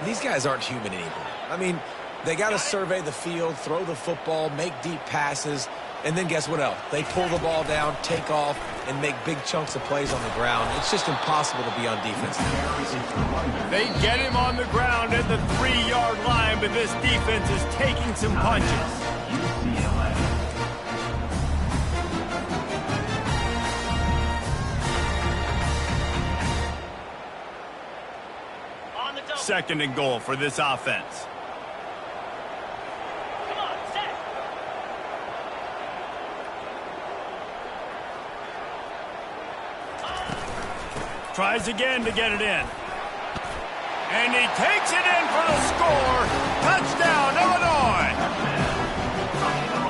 6. These guys aren't human anymore. I mean, they got to survey the field, throw the football, make deep passes, and then guess what else? They pull the ball down, take off, and make big chunks of plays on the ground. It's just impossible to be on defense now. They get him on the ground at the 3-yard line, but this defense is taking some punches. Second and goal for this offense. Tries again to get it in. And he takes it in for the score. Touchdown, Illinois.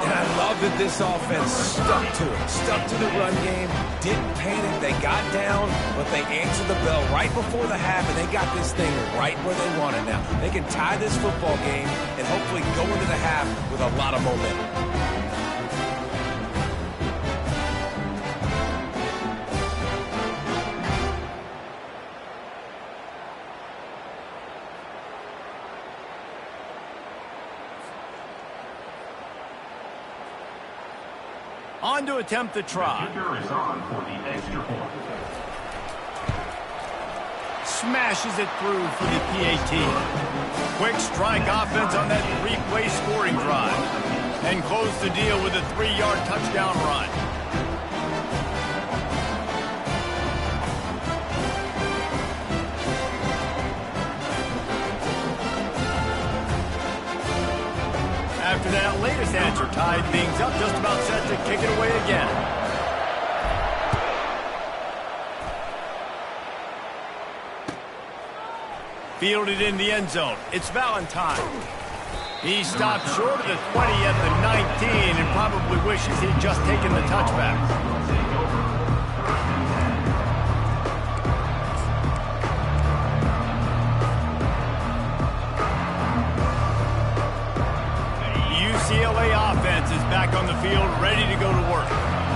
And I love that this offense stuck to it. Stuck to the run game. Didn't panic. They got down, but they answered the bell right before the half, and they got this thing right where they want it now. They can tie this football game and hopefully go into the half with a lot of momentum. On to attempt the try. Kicker is on for the extra point. Smashes it through for the PAT. Quick strike offense on that 3-play scoring drive. And close the deal with a 3-yard touchdown run. latest answer tied things up, just about set to kick it away again. Fielded in the end zone. It's Valentine. He stopped short of the 20 at the 19 and probably wishes he'd just taken the touchback. UCLA offense is back on the field, ready to go to work.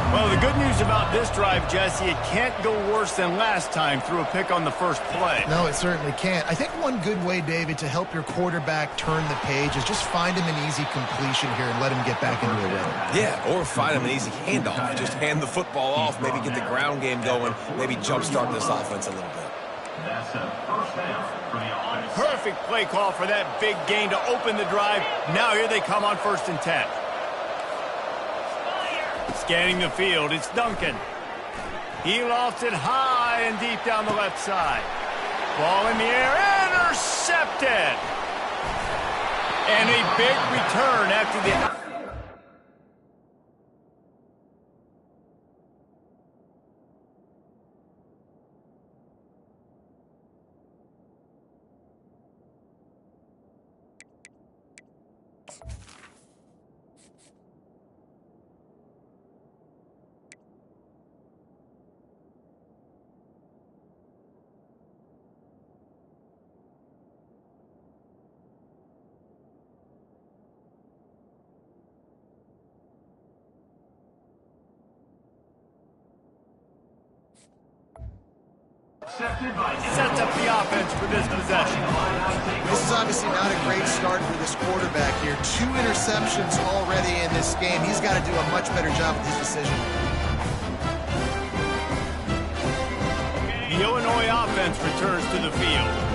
Well, the good news about this drive, Jesse, it can't go worse than last time through a pick on the first play. No, it certainly can't. I think one good way, David, to help your quarterback turn the page is just find him an easy completion here and let him get back into a rhythm. Yeah, or find him an easy handoff. Just hand the football off, maybe get the ground game going, maybe jumpstart this offense a little bit. That's a first down for the offense. Perfect play call for that big gain to open the drive. Now here they come on 1st and 10. Scanning the field, it's Duncan. He lofts it high and deep down the left side. Ball in the air, intercepted! And a big return after the... Sets up the offense for this possession. This is obviously not a great start for this quarterback here. 2 interceptions already in this game. He's got to do a much better job with his decision. The Illinois offense returns to the field.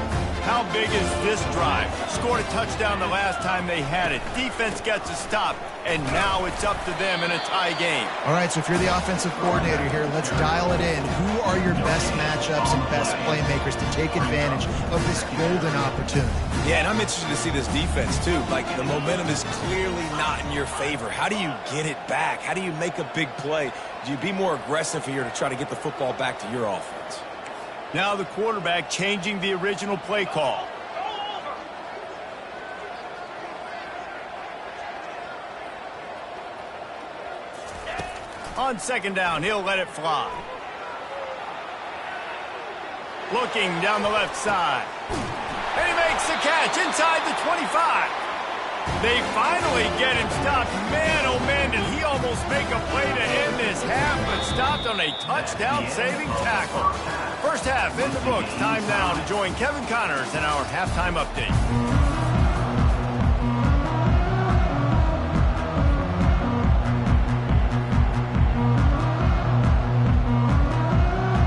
How big is this drive? Scored a touchdown the last time they had it. Defense gets a stop, and now it's up to them in a tie game. All right, so if you're the offensive coordinator here, let's dial it in. Who are your best matchups and best playmakers to take advantage of this golden opportunity? Yeah, and I'm interested to see this defense, too. Like, the momentum is clearly not in your favor. How do you get it back? How do you make a big play? Do you be more aggressive here to try to get the football back to your offense? Now the quarterback changing the original play call. On 2nd down, he'll let it fly. Looking down the left side. And he makes the catch inside the 25. They finally get him stopped. Man, oh man, did he almost make a play to end this half, but stopped on a touchdown-saving tackle. First half in the books. Time now to join Kevin Connors in our halftime update.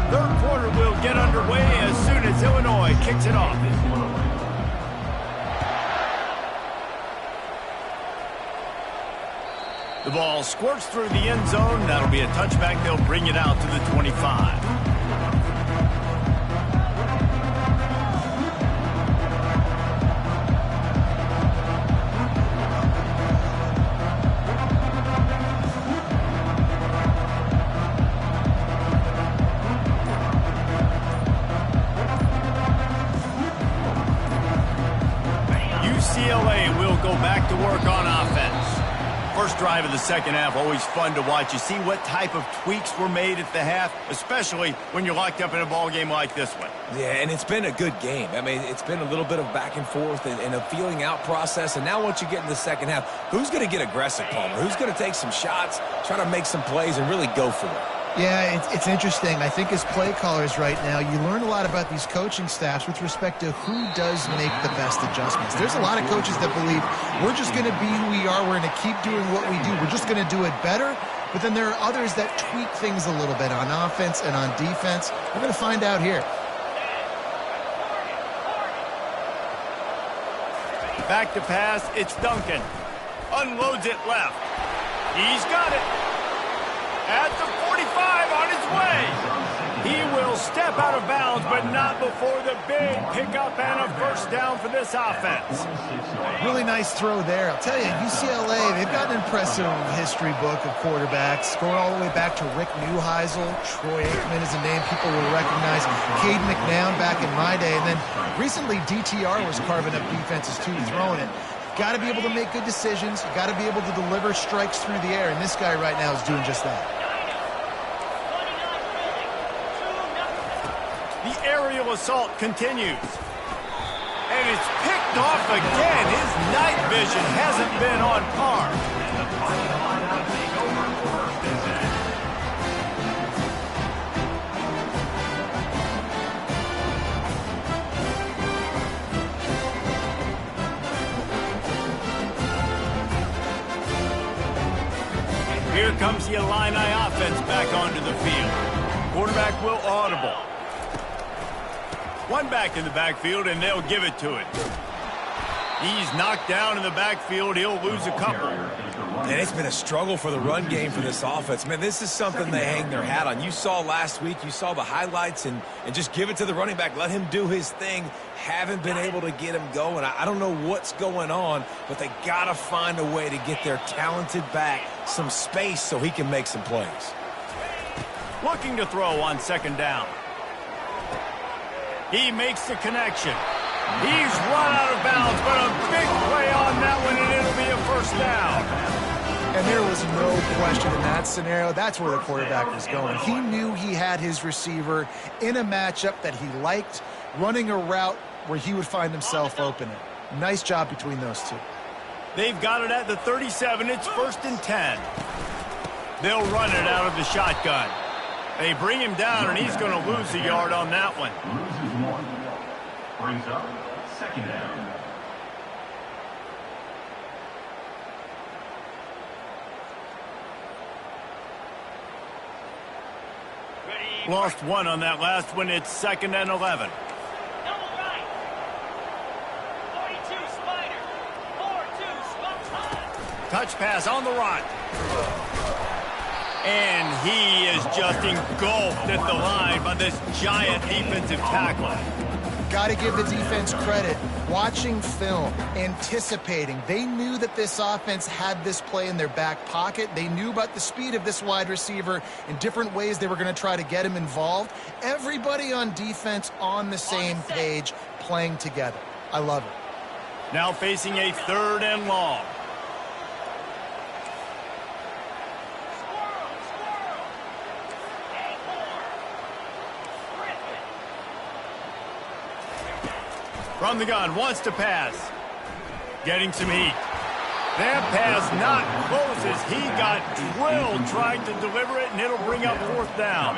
Third quarter will get underway as soon as Illinois kicks it off. The ball squirts through the end zone. That'll be a touchback. They'll bring it out to the 25. UCLA will go back to work on offense. First drive of the second half, always fun to watch. You see what type of tweaks were made at the half, especially when you're locked up in a ball game like this one. Yeah, and it's been a good game. I mean, it's been a little bit of back and forth and a feeling out process. And now once you get in the second half, who's going to get aggressive, Palmer? Who's going to take some shots, try to make some plays, and really go for it? Yeah, it's interesting. I think as play callers right now, you learn a lot about these coaching staffs with respect to who does make the best adjustments. There's a lot of coaches that believe we're just going to be who we are. We're going to keep doing what we do. We're just going to do it better. But then there are others that tweak things a little bit on offense and on defense. We're going to find out here. Back to pass, it's Duncan. Unloads it left. He's got it. At the 45 on his way. He will step out of bounds, but not before the big pickup and a first down for this offense. Really nice throw there. I'll tell you, UCLA, they've got an impressive history book of quarterbacks, going all the way back to Rick Neuheisel. Troy Aikman is a name people will recognize. Cade McNown back in my day. And then recently, DTR was carving up defenses, too, throwing it. Got to be able to make good decisions. You got to be able to deliver strikes through the air, and this guy right now is doing just that. The aerial assault continues. And it's picked off again. His night vision hasn't been on par. Here comes the Illini offense back onto the field. Quarterback will audible. One back in the backfield, and they'll give it to it. He's knocked down in the backfield. He'll lose a couple. And it's been a struggle for the run game for this offense. Man, this is something they hang their hat on. You saw last week, you saw the highlights, and just give it to the running back. Let him do his thing. Haven't been able to get him going. I don't know what's going on, but they got to find a way to get their talented back some space so he can make some plays. Looking to throw on second down. He makes the connection. He's run out of bounds, but a big play on that one, and it'll be a first down. And there was no question in that scenario. That's where the quarterback was going. He knew he had his receiver in a matchup that he liked, running a route where he would find himself open. Nice job between those two. They've got it at the 37. It's 1st and 10. They'll run it out of the shotgun. They bring him down, and he's going to lose a yard on that one. Loses one. Brings up second down. Lost one on that last one. It's 2nd and 11. Touch pass on the run. And he is just engulfed at the line by this giant defensive tackle. Got to give the defense credit. Watching film, anticipating. They knew that this offense had this play in their back pocket. They knew about the speed of this wide receiver and different ways they were going to try to get him involved. Everybody on defense on the same page, playing together. I love it. Now facing a 3rd and long. From the gun, wants to pass. Getting some heat. That pass not closes. He got drilled trying to deliver it, and it'll bring up 4th down.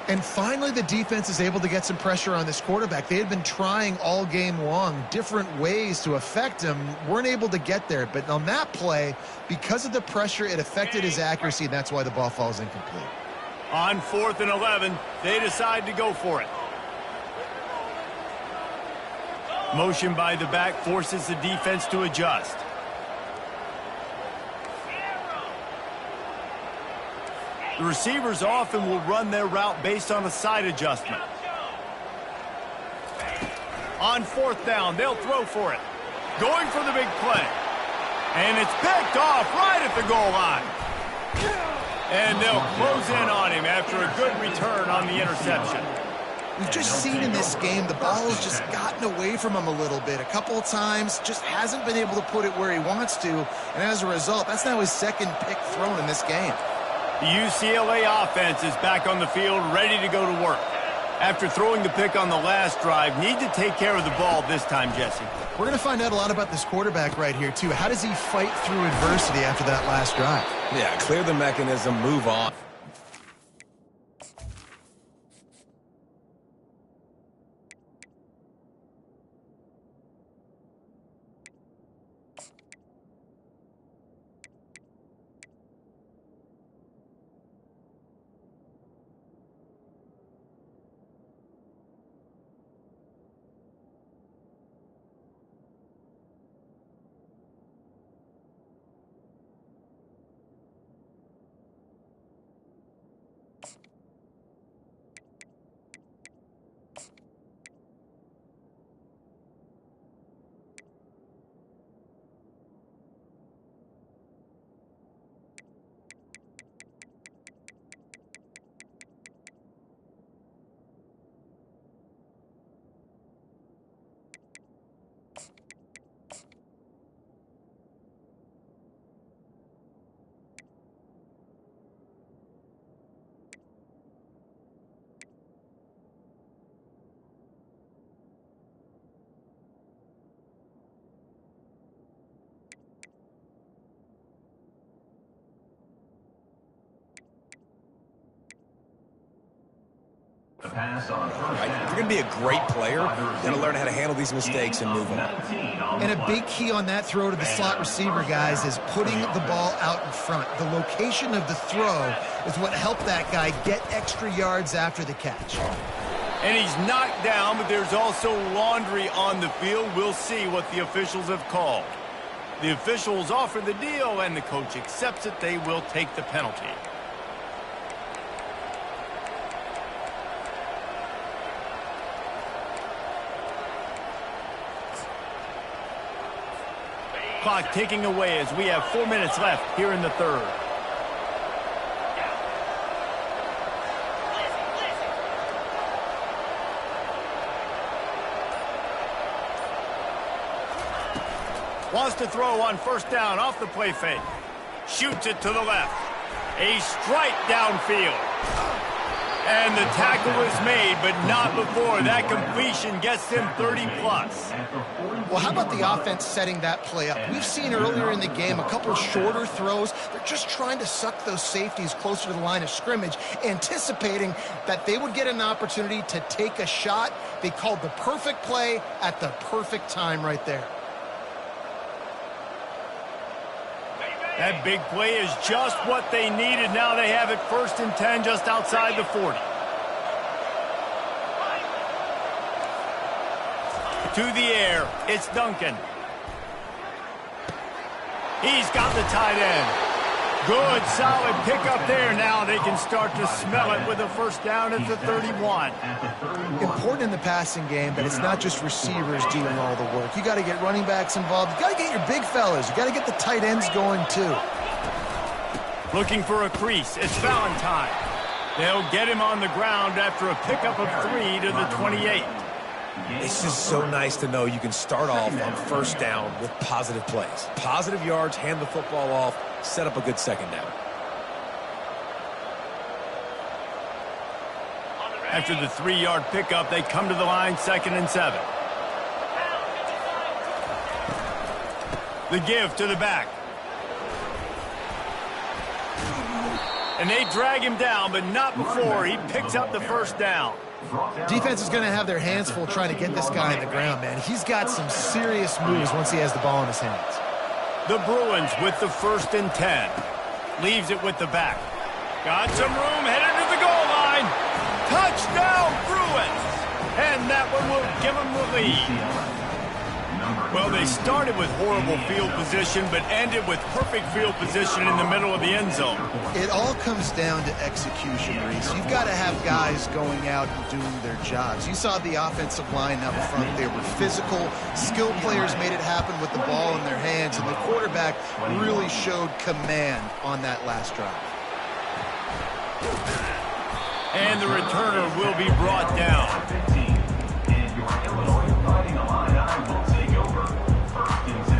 And finally, the defense is able to get some pressure on this quarterback. They had been trying all game long, different ways to affect him. Weren't able to get there. But on that play, because of the pressure, it affected his accuracy, and that's why the ball falls incomplete. On 4th and 11, they decide to go for it. Motion by the back forces the defense to adjust. The receivers often will run their route based on a side adjustment. On 4th down, they'll throw for it. Going for the big play. And it's picked off right at the goal line. And they'll close in on him after a good return on the interception. We've just seen in this game the ball has just gotten away from him a little bit. A couple of times, just hasn't been able to put it where he wants to. And as a result, that's now his 2nd pick thrown in this game. The UCLA offense is back on the field, ready to go to work. After throwing the pick on the last drive, need to take care of the ball this time, Jesse. We're going to find out a lot about this quarterback right here, too. How does he fight through adversity after that last drive? Yeah, clear the mechanism, move on. The pass on first Right? down. If you're going to be a great player, you've got to learn how to handle these mistakes and move on. And a big key on that throw to the slot receiver, guys, is putting the ball out in front. The location of the throw is what helped that guy get extra yards after the catch. And he's knocked down, but there's also laundry on the field. We'll see what the officials have called. The officials offer the deal, and the coach accepts it. They will take the penalty. Clock ticking away as we have 4 minutes left here in the third. Wants to throw on first down off the play fake. Shoots it to the left. A strike downfield. And the tackle is made, but not before. That completion gets him 30-plus. Well, how about the offense setting that play up? We've seen earlier in the game a couple of shorter throws. They're just trying to suck those safeties closer to the line of scrimmage, anticipating that they would get an opportunity to take a shot. They called the perfect play at the perfect time right there. That big play is just what they needed. Now they have it 1st and 10 just outside the 40. To the air, it's Duncan. He's got the tight end. Good, solid pickup there. Now they can start to smell it with a first down at the 31. Important in the passing game that it's not just receivers doing all the work. You got to get running backs involved. You got to get your big fellas. You got to get the tight ends going too. Looking for a crease. It's Valentine. They'll get him on the ground after a pickup of 3 to the 28. It's just so nice to know you can start off on first down with positive plays. Positive yards, hand the football off, set up a good second down. After the 3-yard pickup, they come to the line 2nd and 7. The give to the back. And they drag him down, but not before he picks up the first down. Defense is going to have their hands full trying to get this guy on the ground, man. He's got some serious moves once he has the ball in his hands. The Bruins with the 1st and 10. Leaves it with the back. Got some room, headed to the goal line. Touchdown, Bruins! And that one will give them the lead. Well, they started with horrible field position, but ended with perfect field position in the middle of the end zone. It all comes down to execution, Reese. You've got to have guys going out and doing their jobs. You saw the offensive line up front. They were physical. Skilled players made it happen with the ball in their hands, and the quarterback really showed command on that last drive. And the returner will be brought down. And your Illinois Fighting Illini will take over 1st and 10.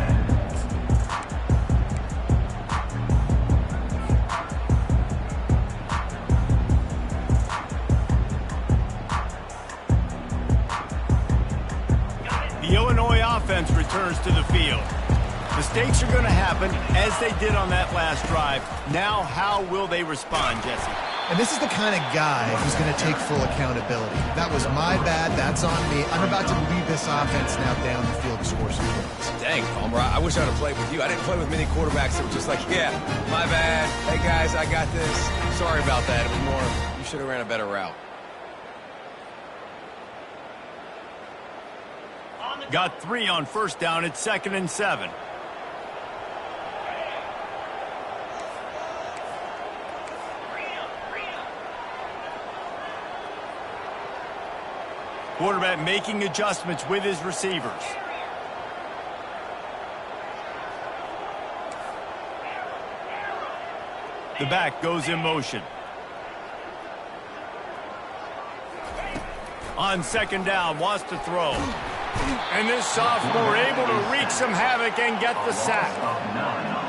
The Illinois offense returns to the field. Mistakes are going to happen, as they did on that last drive. Now, how will they respond, Jesse? And this is the kind of guy who's going to take full accountability. That was my bad. That's on me. I'm about to lead this offense now down the field to score some points. Dang, Palmer, I wish I would have played with you. I didn't play with many quarterbacks that were just like, yeah, my bad. Hey, guys, I got this. Sorry about that. It was more, you should have ran a better route. Got 3 on first down. It's 2nd and 7. Quarterback making adjustments with his receivers. The back goes in motion. On 2nd down, wants to throw. And this sophomore able to wreak some havoc and get the sack.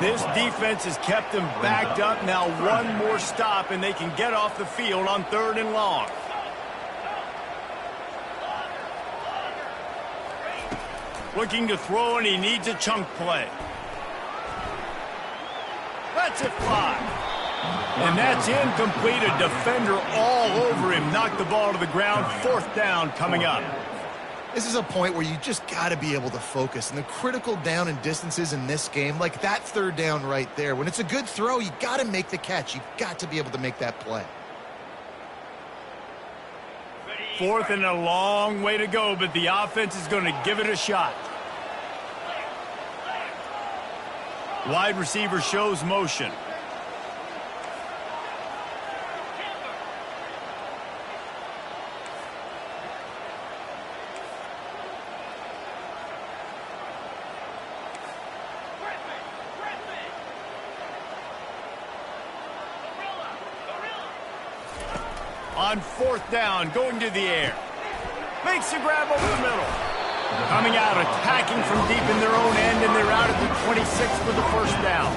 This defense has kept them backed up. Now one more stop and they can get off the field on 3rd and long. Looking to throw, and he needs a chunk play. Let's it fly. And that's incomplete. A defender all over him. Knocked the ball to the ground. 4th down coming up. This is a point where you just got to be able to focus. And the critical down and distances in this game, like that 3rd down right there, when it's a good throw, you got to make the catch. You've got to be able to make that play. 4th and a long way to go, but the offense is going to give it a shot. Wide receiver shows motion. On 4th down, going to the air. Makes a grab over the middle. Coming out, attacking from deep in their own end, and they're out at the 26 for the 1st down.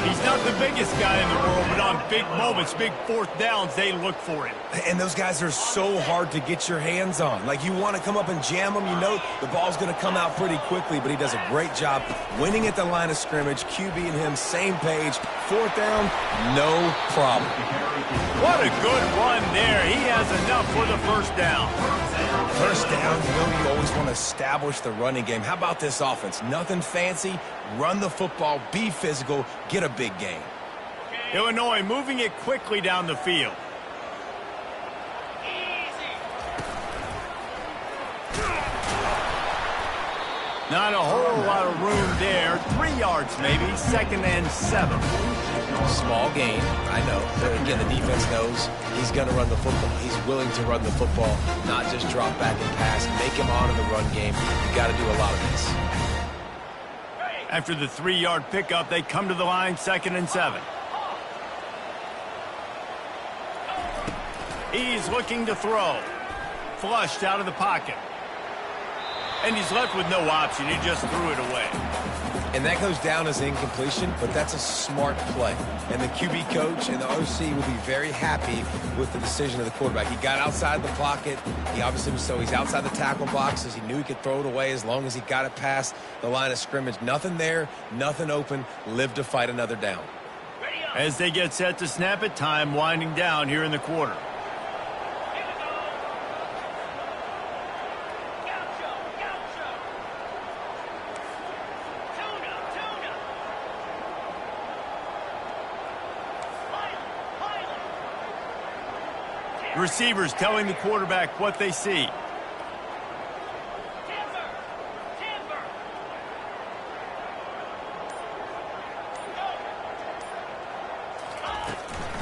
He's not the biggest guy in the world, but on big moments, big 4th downs, they look for him. And those guys are so hard to get your hands on. Like, you want to come up and jam them, you know the ball's going to come out pretty quickly, but he does a great job winning at the line of scrimmage. QB and him, same page. 4th down, no problem. What a good run there. He has enough for the 1st down. 1st down, you know you always want to establish the running game. How about this offense? Nothing fancy. Run the football, be physical, get a big gain. Illinois moving it quickly down the field. Not a whole lot of room there. 3 yards maybe. 2nd and 7. Small gain, I know. But again, the defense knows he's going to run the football. He's willing to run the football, not just drop back and pass. Make him honor the run game. You got to do a lot of this. After the 3-yard pickup, they come to the line, 2nd and 7. He's looking to throw. Flushed out of the pocket. And he's left with no option. He just threw it away. And that goes down as incompletion, but that's a smart play. And the QB coach and the OC will be very happy with the decision of the quarterback. He got outside the pocket. He obviously was he's outside the tackle boxes. He knew he could throw it away as long as he got it past the line of scrimmage. Nothing there, nothing open. Live to fight another down. As they get set to snap it, time winding down here in the quarter. Receivers telling the quarterback what they see.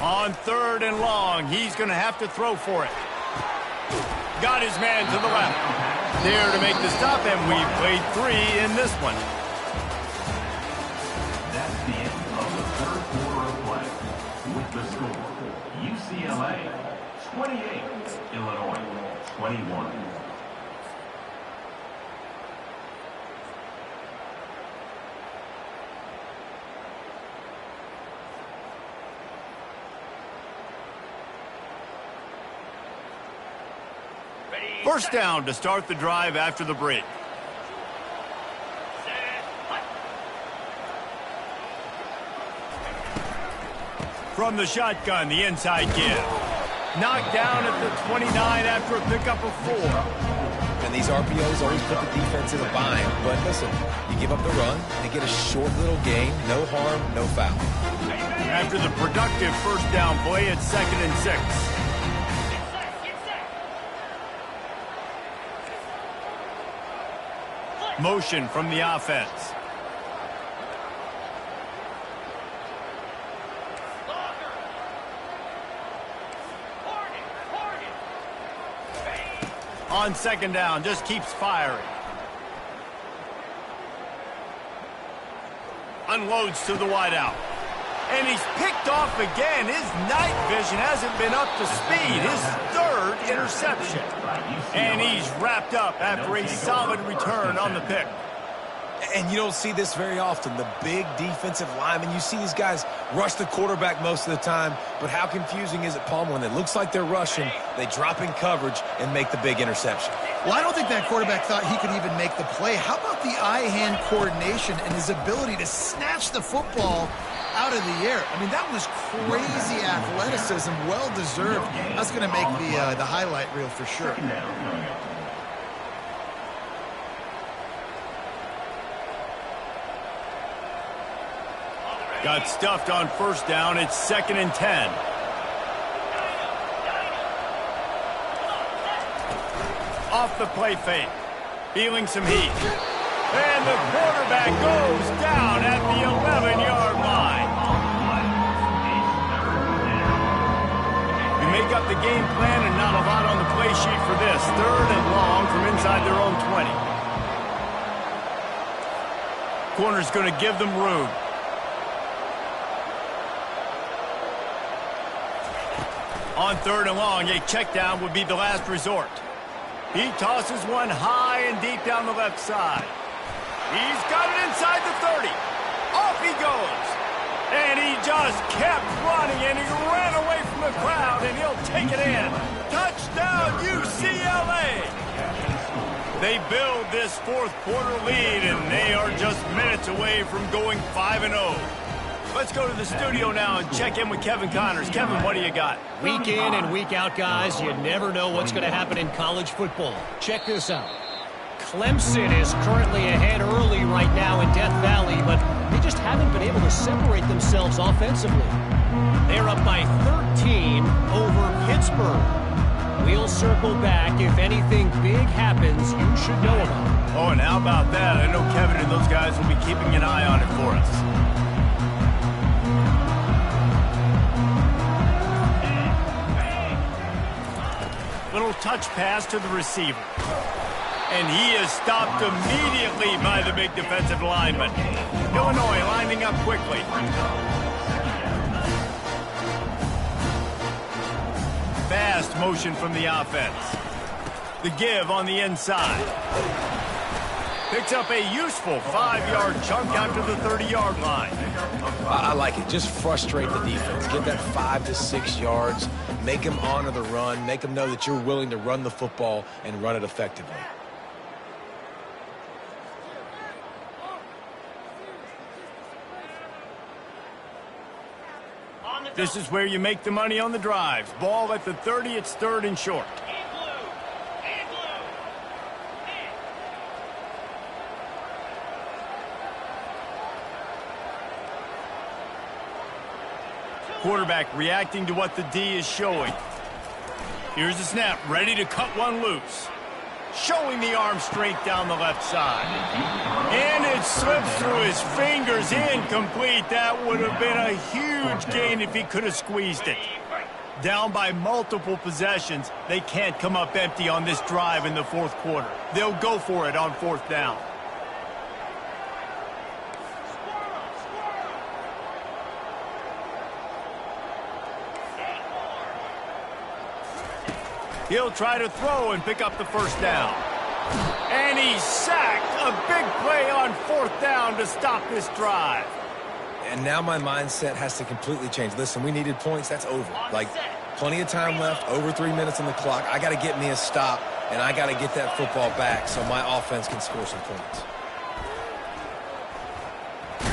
On 3rd and long, he's going to have to throw for it. Got his man to the left. There to make the stop, and we've played 3 in this one. That's the end of the 3rd quarter of play. With the score, UCLA 28, Illinois 21. First down to start the drive after the break. From the shotgun, the inside give. Knocked down at the 29 after a pickup of 4. And these RPOs always put the defense in a bind. But listen, you give up the run, they get a short little gain, no harm, no foul. After the productive first down play, it's 2nd and 6. Motion from the offense. On 2nd down, just keeps firing. Unloads to the wideout. And he's picked off again. His night vision hasn't been up to speed. His 3rd interception. And he's wrapped up after a solid return on the pick. And you don't see this very often. The big defensive linemen, you see these guys rush the quarterback most of the time, but how confusing is it, Palmer, when it looks like they're rushing, they drop in coverage and make the big interception. Well, I don't think that quarterback thought he could even make the play. How about the eye-hand coordination and his ability to snatch the football out of the air? I mean, that was crazy athleticism, well-deserved. That's going to make the highlight reel for sure. Got stuffed on first down. It's 2nd and 10. Off the play fake. Feeling some heat. And the quarterback goes down at the 11-yard line. We make up the game plan and not a lot on the play sheet for this. 3rd and long from inside their own 20. Corner's going to give them room. On 3rd and long, a check down would be the last resort. He tosses one high and deep down the left side. He's got it inside the 30. Off he goes. And he just kept running, and he ran away from the crowd, and he'll take it in. Touchdown, UCLA! They build this 4th quarter lead, and they are just minutes away from going 5-0. Let's go to the studio now and check in with Kevin Connors. Kevin, what do you got? Week in and week out, guys, you never know what's going to happen in college football. Check this out. Clemson is currently ahead early right now in Death Valley, but they just haven't been able to separate themselves offensively. They're up by 13 over Pittsburgh. We'll circle back. If anything big happens, you should know about it. Oh, and how about that? I know Kevin and those guys will be keeping an eye on it for us. Little touch pass to the receiver. And he is stopped immediately by the big defensive lineman. Illinois lining up quickly. Fast motion from the offense. The give on the inside. Picks up a useful 5-yard chunk after the 30-yard line. I like it. Just frustrate the defense. Get that 5 to 6 yards. Make them honor the run. Make them know that you're willing to run the football and run it effectively. This is where you make the money on the drives. Ball at the 30, it's 3rd and short. Quarterback reacting to what the D is showing. Here's the snap, ready to cut one loose. Showing the arm strength down the left side. And it slips through his fingers, incomplete. That would have been a huge gain if he could have squeezed it. Down by multiple possessions, they can't come up empty on this drive in the 4th quarter. They'll go for it on 4th down. He'll try to throw and pick up the 1st down. And he's sacked. A big play on 4th down to stop this drive. And now my mindset has to completely change. Listen, we needed points. That's over. Like, plenty of time left, over 3 minutes on the clock. I got to get me a stop, and I got to get that football back so my offense can score some points.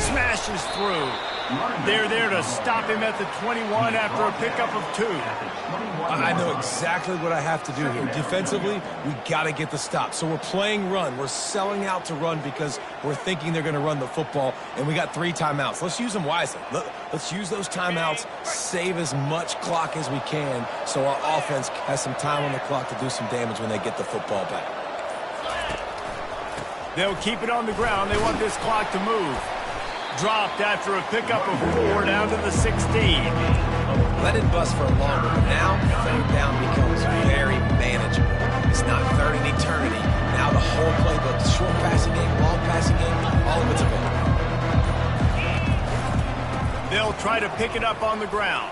Smashes through. They're there to stop him at the 21 after a pickup of 2. I know exactly what I have to do here. Defensively, we got to get the stop. So we're playing run. We're selling out to run because we're thinking they're going to run the football, and we got 3 timeouts. Let's use them wisely. Let's use those timeouts, save as much clock as we can so our offense has some time on the clock to do some damage when they get the football back. They'll keep it on the ground. They want this clock to move. Dropped after a pickup of 4 down to the 16. Let it bust for longer, but now 3rd down becomes very manageable. It's not 3rd in eternity. Now the whole playbook, the short passing game, long passing game, all of it's available. They'll try to pick it up on the ground.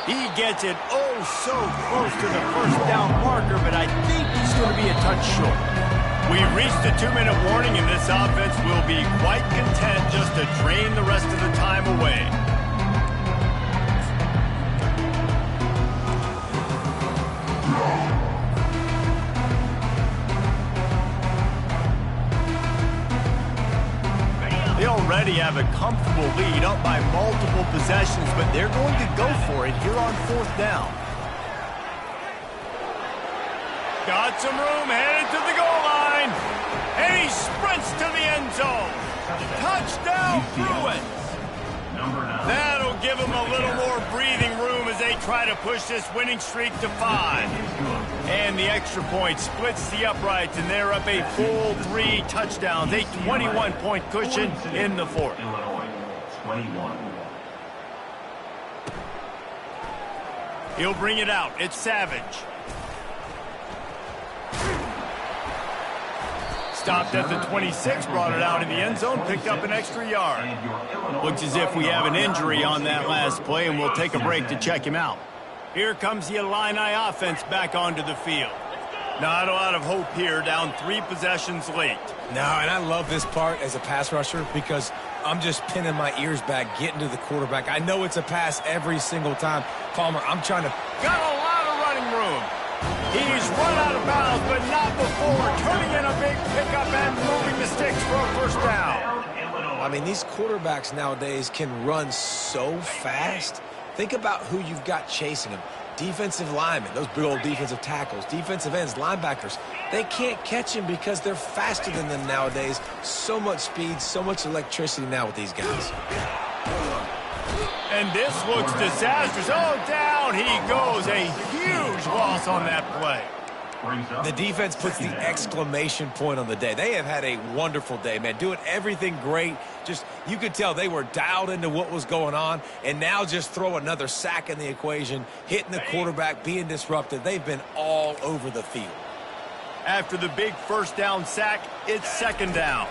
He gets it oh so close to the 1st down marker, but I think he's going to be a touch short. We reached the 2-minute warning, and this offense will be quite content just to drain the rest of the time away. already have a comfortable lead up by multiple possessions, but they're going to go for it here on 4th down. Got some room, headed to the goal line. And he sprints to the end zone. Touchdown, Bruins. That'll give them a little more breathing room as they try to push this winning streak to 5. And the extra point splits the uprights, and they're up a full 3 touchdowns, a 21-point cushion in the 4th. Illinois, 21. He'll bring it out. It's Savage. Stopped at the 26, brought it out in the end zone, picked up an extra yard. Looks as if we have an injury on that last play, and we'll take a break to check him out. Here comes the Illini offense back onto the field. Not a lot of hope here, down 3 possessions late. No, and I love this part as a pass rusher because I'm just pinning my ears back, getting to the quarterback. I know it's a pass every single time. Palmer, I'm trying to... Got a lot of running room. He's run out of bounds, but not before turning in a big pickup and moving the sticks for a 1st down. I mean, these quarterbacks nowadays can run so fast. Think about who you've got chasing them. Defensive linemen, those big old defensive tackles, defensive ends, linebackers. They can't catch him because they're faster than them nowadays. So much speed, so much electricity now with these guys. And this looks disastrous. Oh, down he goes. A huge loss on that play. The defense puts the exclamation point on the day. They have had a wonderful day, man. Doing everything great. Just, you could tell they were dialed into what was going on. And now just throw another sack in the equation, hitting the quarterback, being disruptive. They've been all over the field. After the big 1st down sack, it's 2nd down.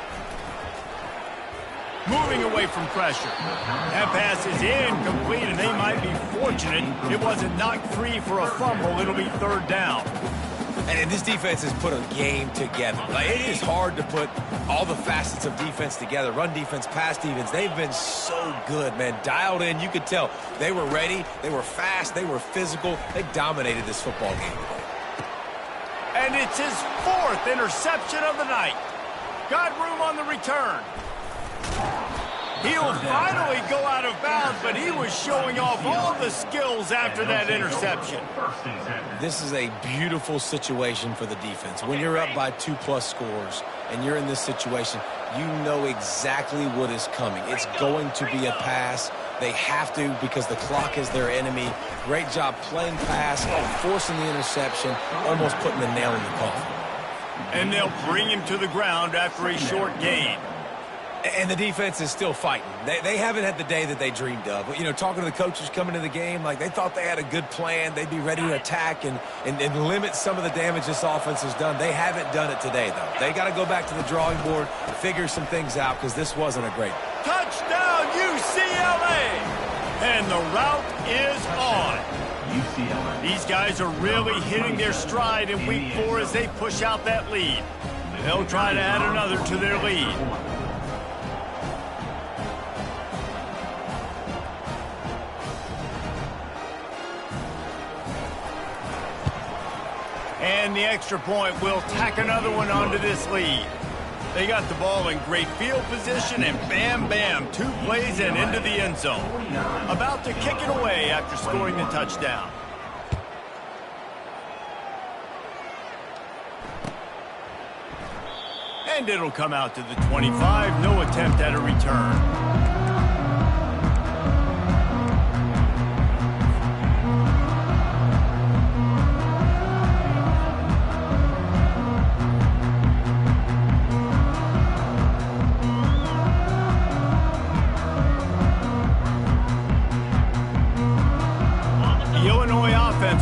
Moving away from pressure. That pass is incomplete, and they might be fortunate it wasn't knocked free for a fumble. It'll be 3rd down. And this defense has put a game together. Like, it is hard to put all the facets of defense together. Run defense, pass defense. They've been so good, man. Dialed in. You could tell they were ready. They were fast. They were physical. They dominated this football game. And it's his 4th interception of the night. Got room on the return. He'll finally go out of bounds, but he was showing off all the skills after that interception. This is a beautiful situation for the defense. When you're up by 2+ scores and you're in this situation, you know exactly what is coming. It's going to be a pass. They have to because the clock is their enemy. Great job playing pass, forcing the interception, almost putting the nail in the coffin. And they'll bring him to the ground after a short gain. And the defense is still fighting. They haven't had the day that they dreamed of. You know, talking to the coaches coming to the game, like they thought they had a good plan. They'd be ready to attack and limit some of the damage this offense has done. They haven't done it today, though. They got to go back to the drawing board, figure some things out, because this wasn't a great. Touchdown, UCLA! And the route is on. UCLA. These guys are really hitting their stride in week 4 as they push out that lead. They'll try to add another to their lead. And the extra point will tack another one onto this lead. They got the ball in great field position, and bam, bam, 2 plays and into the end zone. About to kick it away after scoring the touchdown. And it'll come out to the 25. No attempt at a return.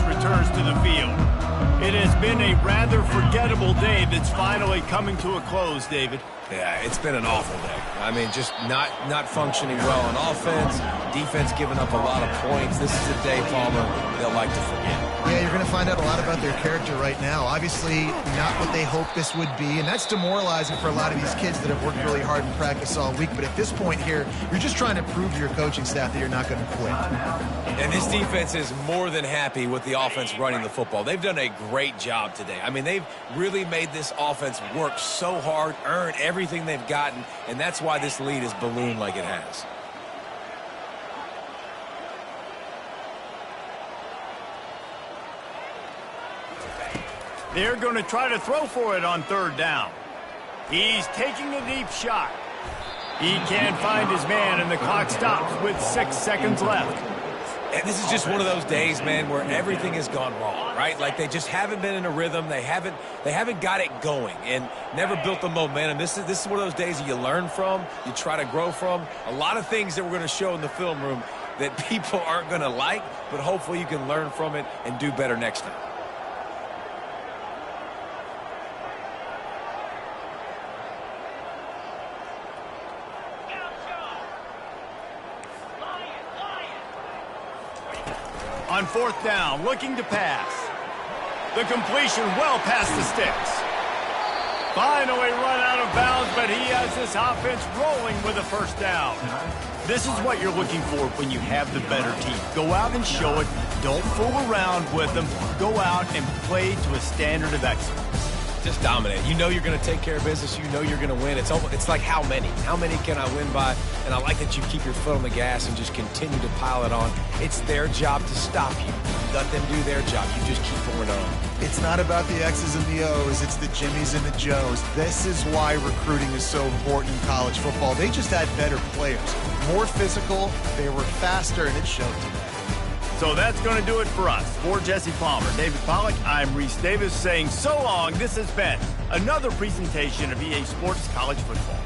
Returns to the field. It has been a rather forgettable day that's finally coming to a close, David. Yeah, it's been an awful day. I mean, just not functioning well on offense, defense giving up a lot of points. This is a day, Palmer, they'll like to forget. Yeah, you're going to find out a lot about their character right now. Obviously, not what they hoped this would be, and that's demoralizing for a lot of these kids that have worked really hard in practice all week. But at this point here, you're just trying to prove to your coaching staff that you're not going to quit. And this defense is more than happy with the offense running the football. They've done a great job today. I mean, they've really made this offense work so hard, earn every everything they've gotten, and that's why this lead is ballooned like it has. They're going to try to throw for it on third down. He's taking a deep shot. He can't find his man, and the clock stops with 6 seconds left. And this is just one of those days, man, where everything has gone wrong, right? Like they just haven't been in a rhythm. They haven't got it going and never built the momentum. This is one of those days that you learn from, you try to grow from. A lot of things that we're going to show in the film room that people aren't going to like, but hopefully you can learn from it and do better next time. On fourth down, looking to pass. The completion well past the sticks. Finally run out of bounds, but he has this offense rolling with a first down. This is what you're looking for when you have the better team. Go out and show it. Don't fool around with them. Go out and play to a standard of excellence. Just dominate. You know you're going to take care of business. You know you're going to win. It's like how many? How many can I win by? And I like that you keep your foot on the gas and just continue to pile it on. It's their job to stop you. Let them do their job. You just keep pouring on. It's not about the X's and the O's. It's the Jimmies and the Joes. This is why recruiting is so important in college football. They just had better players. More physical. They were faster, and it showed today. So that's going to do it for us. For Jesse Palmer, David Pollack, I'm Reese Davis saying so long. This has been another presentation of EA Sports College Football.